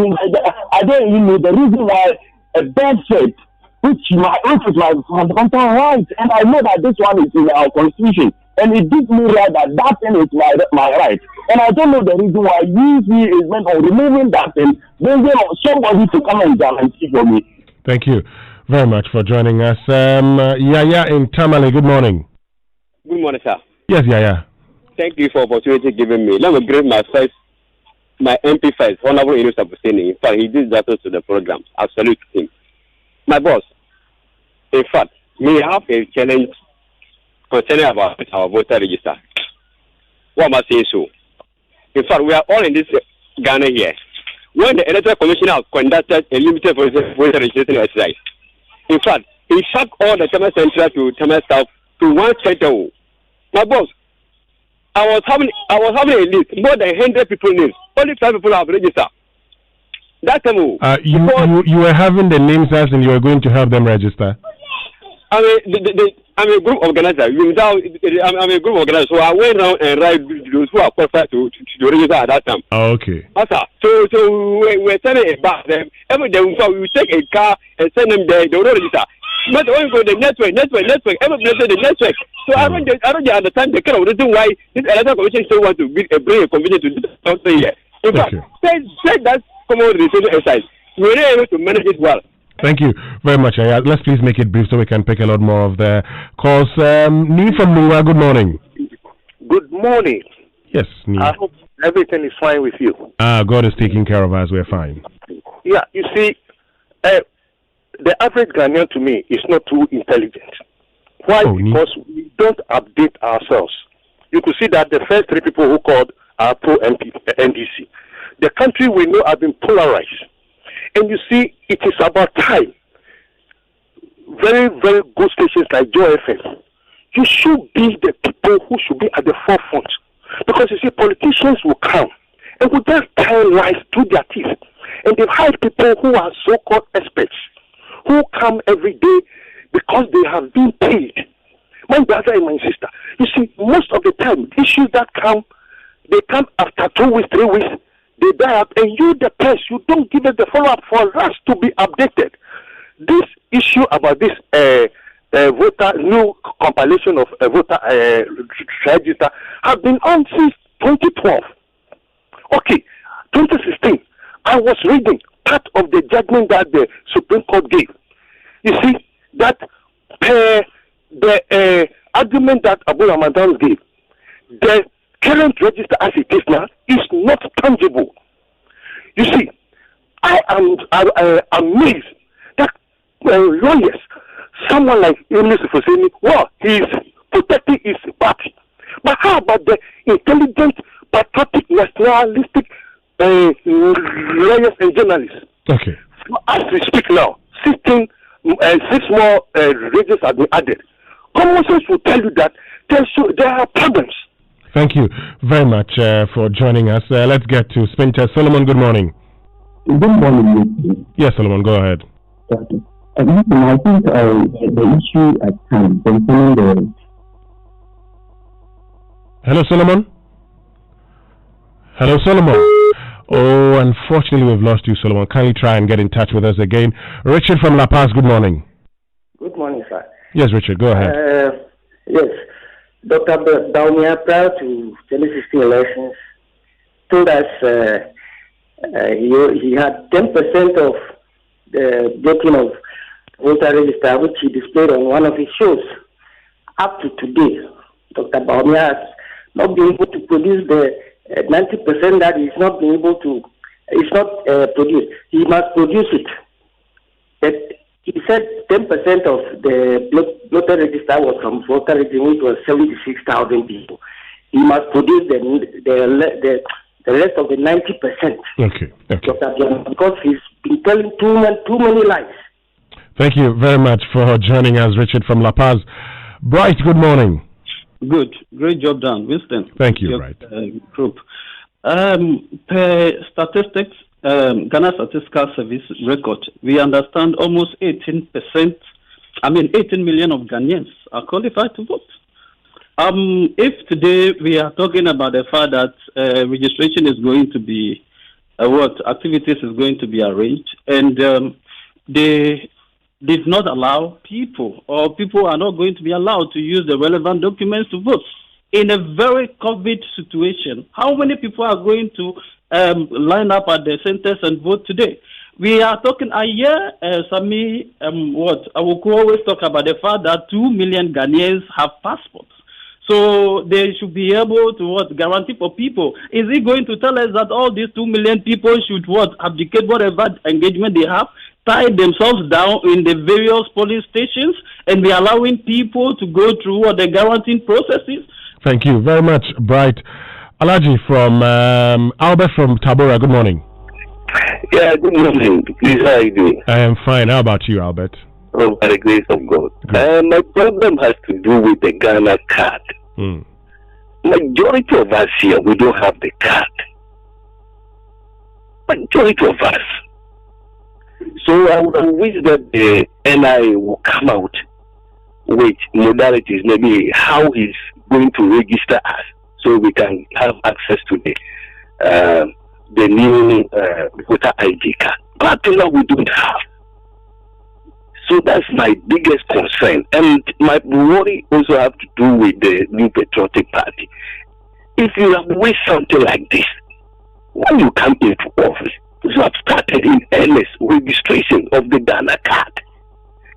know the reason why a bad faith, which is my fundamental right, and I know that this one is in our constitution, and it gives me right that thing is my right, and I don't know the reason why UC is meant on removing that thing, bringing somebody to come and guarantee for me. Thank you very much for joining us. Yaya in Tamale, good morning. Good morning, sir. Yes, Yaya. Thank you for the opportunity given me. Let me greet my MP first, Honorable Yunus Afsini. In fact, he did that to the program. I salute him. My boss, in fact, we have a challenge concerning about our voter register. What am I saying so? In fact, we are all in this Ghana here. When the Electoral Commission has conducted a limited voter registration exercise, in fact, he shut all the Tamil Central to Tamil South to one center. My boss, I was having a list, more than 100 people names. Only 5 people have registered. That time, you were having the names as and you were going to help them register. I'm a group organizer. I'm a group organizer, so I went around and write those who are qualified to register at that time. Oh, okay. So we're sending it back them. Every day we take a car and send them there. They will register. But when we go the network. Everybody say the network. So I don't understand the kind of reason why this electoral commission still want to bring a convention to this country here. In fact, say that common registration exercise. We're not able to manage it well. Thank you very much. Let's please make it brief so we can pick a lot more of the calls. Nii from Lua, good morning. Good morning. Yes, Nii. I hope everything is fine with you. God is taking care of us. We're fine. Yeah, you see, the average Ghanaian to me is not too intelligent. Why? Because we don't update ourselves. You could see that the first 3 people who called are pro-NDC. The country we know has been polarized. And you see, it is about time. Very, very good stations like Joy FM. You should be the people who should be at the forefront. Because you see, politicians will come and will just tell lies through their teeth. And they've hired people who are so-called experts, who come every day because they have been paid. My brother and my sister, you see, most of the time, issues that come, they come after 2 weeks, 3 weeks, they die up, and you, the press, you don't give it the follow-up for us to be updated. This issue about this voter, new compilation of voter register have been on since 2012. Okay, 2016, I was reading part of the judgment that the Supreme Court gave. You see, that the argument that Abu Ramadan gave, the current register as it is now is not tangible. You see, I am amazed that lawyers, someone like Eunice Foseni, well, he is protecting his party. But how about the intelligent, patriotic, nationalistic lawyers and journalists? Okay. As we speak now, 6 more registers have been added. Common sense will tell you that there are problems. Thank you very much for joining us. Let's get to Spinter. Solomon, good morning. Good morning. Yes, Solomon, go ahead. Okay. I think the issue at hand concerning the... Hello, Solomon? Hello, Solomon? Oh, unfortunately, we've lost you, Solomon. Kindly try and get in touch with us again. Richard from La Paz, good morning. Good morning, sir. Yes, Richard, go ahead. Yes. Dr. Daumia, prior to 2016 elections, told us he had 10% of the getting of voter register, which he displayed on one of his shows. Up to today, Dr. Daumia has not been able to produce the 90% that he's not been able to, it's not produced. He must produce it. But he said 10% of the voter register was from voter register, which was 76,000 people. He must produce the rest of the 90%. Okay. Because he's been telling too many lies. Thank you very much for joining us, Richard from La Paz. Bright, good morning. Good. Great job done, Winston. Thank you, Bright. Group. Per statistics, Ghana Statistical Service record, we understand almost 18 million of Ghanaians are qualified to vote. If today we are talking about the fact that registration is going to be, activities is going to be arranged, and they did not allow people, or people are not going to be allowed to use the relevant documents to vote. In a very COVID situation, how many people are going to line up at the centers and vote today? We are talking a year, Sami, I will always talk about the fact that 2 million Ghanaians have passports. So they should be able to guarantee for people. Is he going to tell us that all these 2 million people should abdicate whatever engagement they have, tie themselves down in the various polling stations, and be allowing people to go through the guaranteeing processes? Thank you very much, Bright. Alaji from Albert from Tabora, good morning. Yeah, good morning. Please, how are you doing? I am fine. How about you, Albert? Oh, by the grace of God. My problem has to do with the Ghana card. Majority of us here, we don't have the card. Majority of us. So I would wish that the NI will come out with modalities, maybe how he's going to register us, so we can have access to the new voter ID card. But now we don't have. So that's my biggest concern. And my worry also have to do with the New Patriotic Party. If you have wished something like this, when you come into office, you have started in earnest registration of the Ghana card.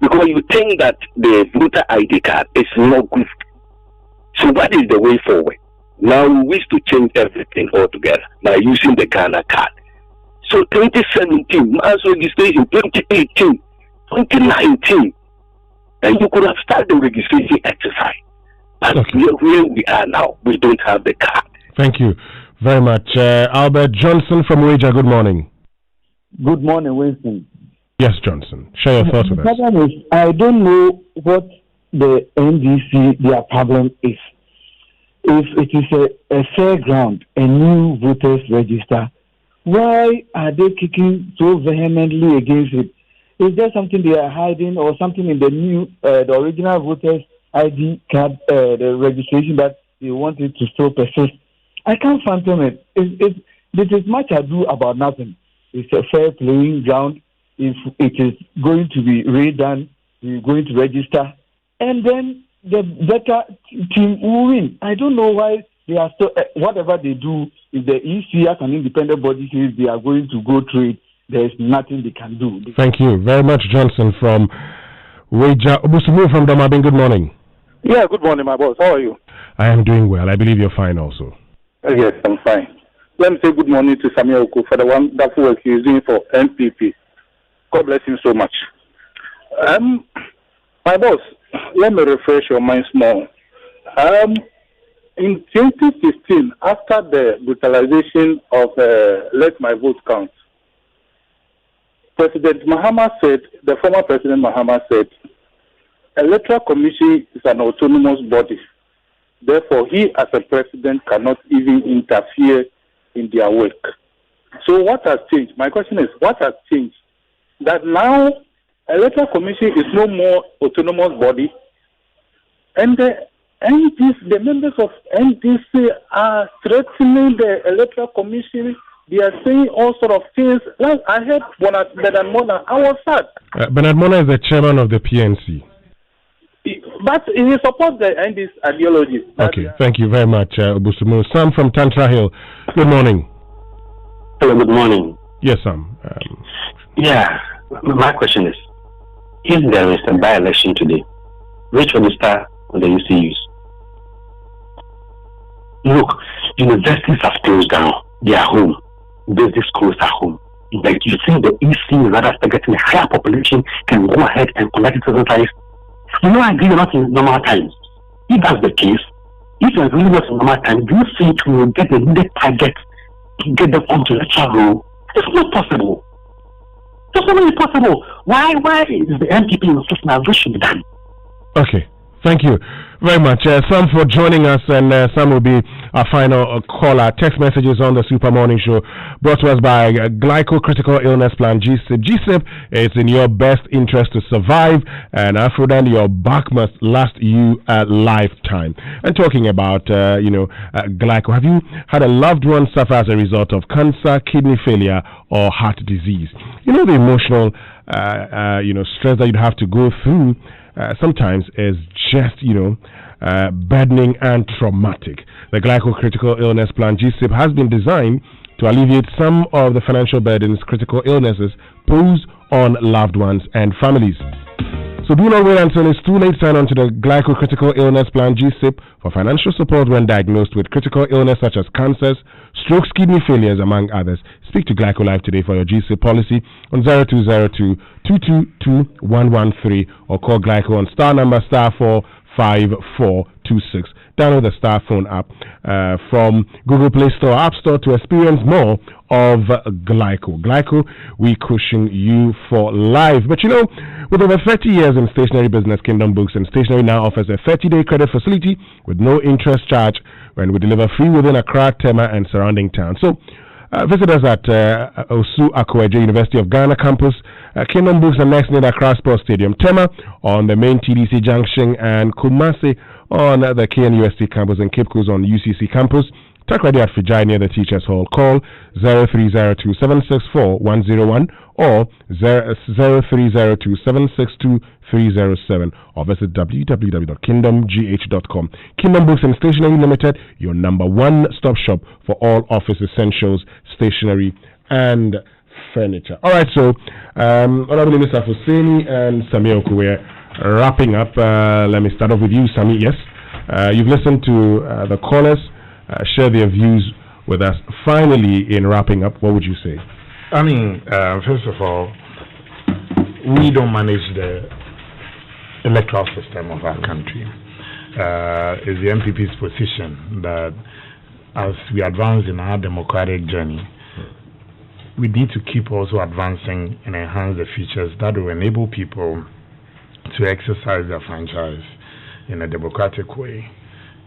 Because you think that the voter ID card is not good. So what is the way forward? Now we wish to change everything altogether by using the Ghana card. So 2017, mass registration, 2018, 2019, and you could have started the registration exercise. But where we are now, we don't have the card. Thank you very much. Albert Johnson from Ouija, good morning. Good morning, Winston. Yes, Johnson. Share your thoughts with us. The problem is, I don't know what the NDC, their problem is. If it is a fair ground, a new voters register, why are they kicking so vehemently against it? Is there something they are hiding or something in the new, the original voters ID card, the registration that they wanted to still persist? I can't fathom it. This is much ado about nothing. It's a fair playing ground. If it is going to be redone, we're going to register, and then the better team will win. I don't know why they are still, whatever they do, if the EC as an independent body says they are going to go through it, there's nothing they can do. Thank you very much, Johnson from Weja. Obusumu from Damabin, good morning. Yeah, good morning, my boss. How are you? I am doing well. I believe you're fine also. Yes, I'm fine. Let me say good morning to Samuel Oku for the wonderful work he's doing for NPP. God bless him so much. My boss, let me refresh your mind small. In 2016, after the brutalization of Let My Vote Count, President Mahama said, the former President Mahama said, Electoral Commission is an autonomous body. Therefore, he as a president cannot even interfere in their work. So what has changed? My question is, what has changed? That now Electoral Commission is no more autonomous body, and the members of NDC are threatening the Electoral Commission. They are saying all sort of things. Like I heard Bernard Mona, I was sad. Bernard Mona is the chairman of the PNC. But he supports the NDC ideology. Okay, thank you very much, Obusumu. Sam from Tantra Hill, good morning. Hello, good morning. Yes, Sam. My question is, if there is a by-election today, which register will the UC use? Look, universities have closed down. They are home. Basic schools are home. Like you think the EC, rather than getting a higher population, can go ahead and conduct it exercise? You know, I agree not in normal times. If that's the case, if you're really not in normal time, do you think we will get the needed target to get them onto the electoral roll? It's not possible. It's not really possible. Why is the MPP insisting that this should be done? Okay. Thank you very much, Sam, for joining us, and Sam will be our final caller. Text messages on the Super Morning Show brought to us by Glyco Critical Illness Plan, GSIP. GSIP is in your best interest to survive, and Afrodan, your back must last you a lifetime. And talking about, Glyco, have you had a loved one suffer as a result of cancer, kidney failure, or heart disease? You know, the emotional, stress that you'd have to go through sometimes is just, burdening and traumatic. The Glyco Critical Illness Plan, GSIP, has been designed to alleviate some of the financial burdens critical illnesses pose on loved ones and families. So do not wait until it's too late. Sign on to the Glyco Critical Illness Plan, GSIP, for financial support when diagnosed with critical illness such as cancers, strokes, kidney failures, among others. Speak to Glyco Life today for your GSIP policy on 0202 222 113 or call Glyco on *45426. Download the Star Phone app from Google Play Store, App Store to experience more of Glyco. Glyco, we cushion you for life. But with over 30 years in stationery business, Kingdom Books and Stationery now offers a 30-day credit facility with no interest charge when we deliver free within Accra, Tema, and surrounding towns. So visit us at Osu Akwaja University of Ghana campus, Kingdom Books and next near Accra Sports Stadium, Tema on the main TDC junction, and Kumasi on the KNUST campus, and Cape Coast on UCC campus. Takrady at Fijai near the Teachers Hall. Call 0302-764-101 or 0302-762-307 or visit www.kingdomgh.com. Kingdom Books and Stationery Limited, your number one stop shop for all office essentials, stationery, and furniture. All right, so Honorable Mr. Fuseni and Sami Oku, we're wrapping up. Let me start off with you, Sami. Yes, you've listened to the callers. Share their views with us. Finally, in wrapping up, what would you say? I mean, first of all, we don't manage the electoral system of our country. It's the MPP's position that as we advance in our democratic journey, we need to keep also advancing and enhance the features that will enable people to exercise their franchise in a democratic way,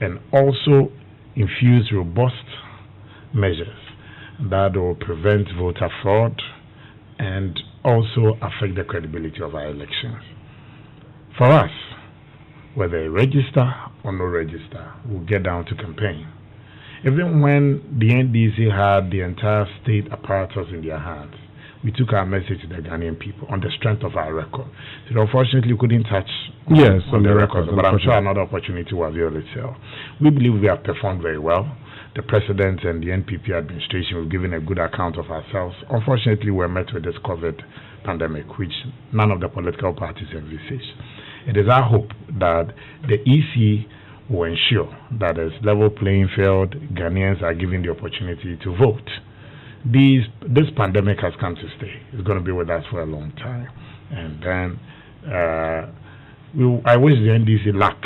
and also infuse robust measures that will prevent voter fraud and also affect the credibility of our elections. For us, whether register or no register, we'll get down to campaign. Even when the NDC had the entire state apparatus in their hands, we took our message to the Ghanaian people on the strength of our record. So unfortunately, we couldn't touch on the record, but I'm sure another opportunity will avail itself. We believe we have performed very well. The President and the NPP administration have given a good account of ourselves. Unfortunately, we're met with this COVID pandemic, which none of the political parties envisage. It is our hope that the EC will ensure that there's level playing field, Ghanaians are given the opportunity to vote. This pandemic has come to stay. It's going to be with us for a long time. And then I wish the NDC luck.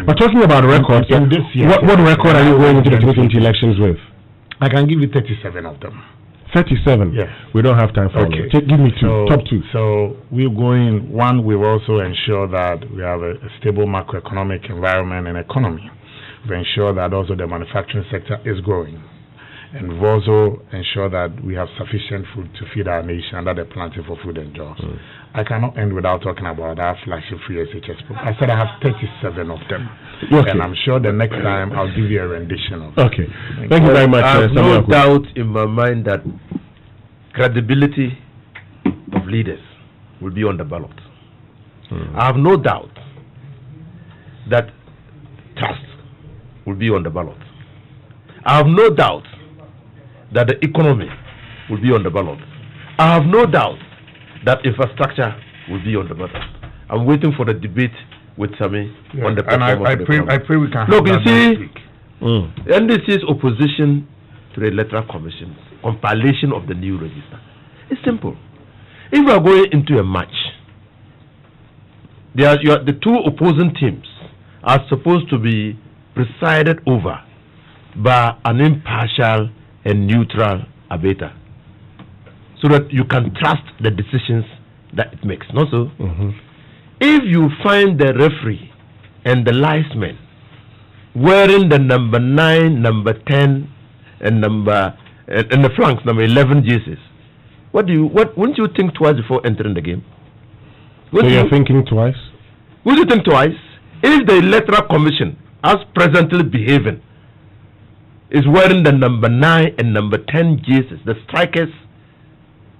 But talking about records, in this year, what record are you going into the 2020 elections with? I can give you 37 of them. 37? Yes. We don't have time for all. Give me top two. So we're going, one, we've also ensure that we have a stable macroeconomic environment and economy. We ensure that also the manufacturing sector is growing. And we've also ensured that we have sufficient food to feed our nation under the Plentiful Food and Jobs. I cannot end without talking about our flagship free SHS program. I said I have 37 of them. And I'm sure the next time I'll give you a rendition of them. Okay. Thank you very much. I have no doubt in my mind that credibility of leaders will be on the ballot. I have no doubt that trust will be on the ballot. I have no doubt that the economy will be on the ballot. I have no doubt that infrastructure will be on the ballot. I'm waiting for the debate with Sami on the platform. I pray we can. Look, you see, NDC's opposition to the Electoral Commission, compilation of the new register. It's simple. If we are going into a match, the two opposing teams are supposed to be presided over by an impartial and neutral arbiter, so that you can trust the decisions that it makes. Not so. If you find the referee and the linesman wearing the number 9, number 10, and the flanks number 11 jerseys, wouldn't you think twice before entering the game? So you're thinking twice? Would you think twice? If the Electoral Commission, as presently behaving, is wearing the number 9 and number 10 jerseys, the strikers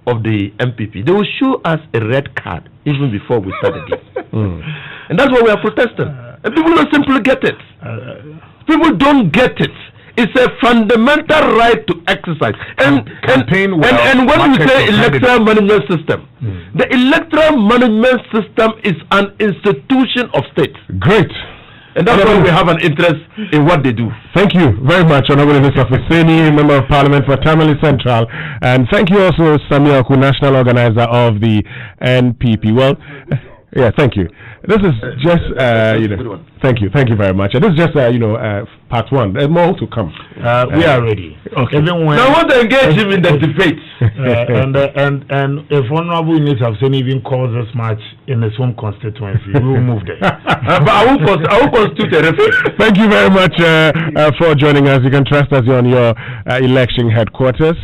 of the MPP, they will show us a red card even before we start the game. And that's why we are protesting. And people don't simply get it. People don't get it. It's a fundamental right to exercise. And when we say electoral management system, the electoral management system is an institution of state. Great. And that's why we have an interest in what they do. Thank you very much, Honorable Mr. Hussaini, Member of Parliament for Tamale Central. And thank you also, Sami Aku, National Organizer of the NPP. Well, yeah, thank you. This is just, thank you very much. And this is just, part one. There's more to come. We are ready. Okay. Even when I want to engage him in the debate. And if Honorable Yunus Hussaini even calls this match in his home constituency, we will move there. But I will constitute a referee. Thank you very much for joining us. You can trust us on your election headquarters.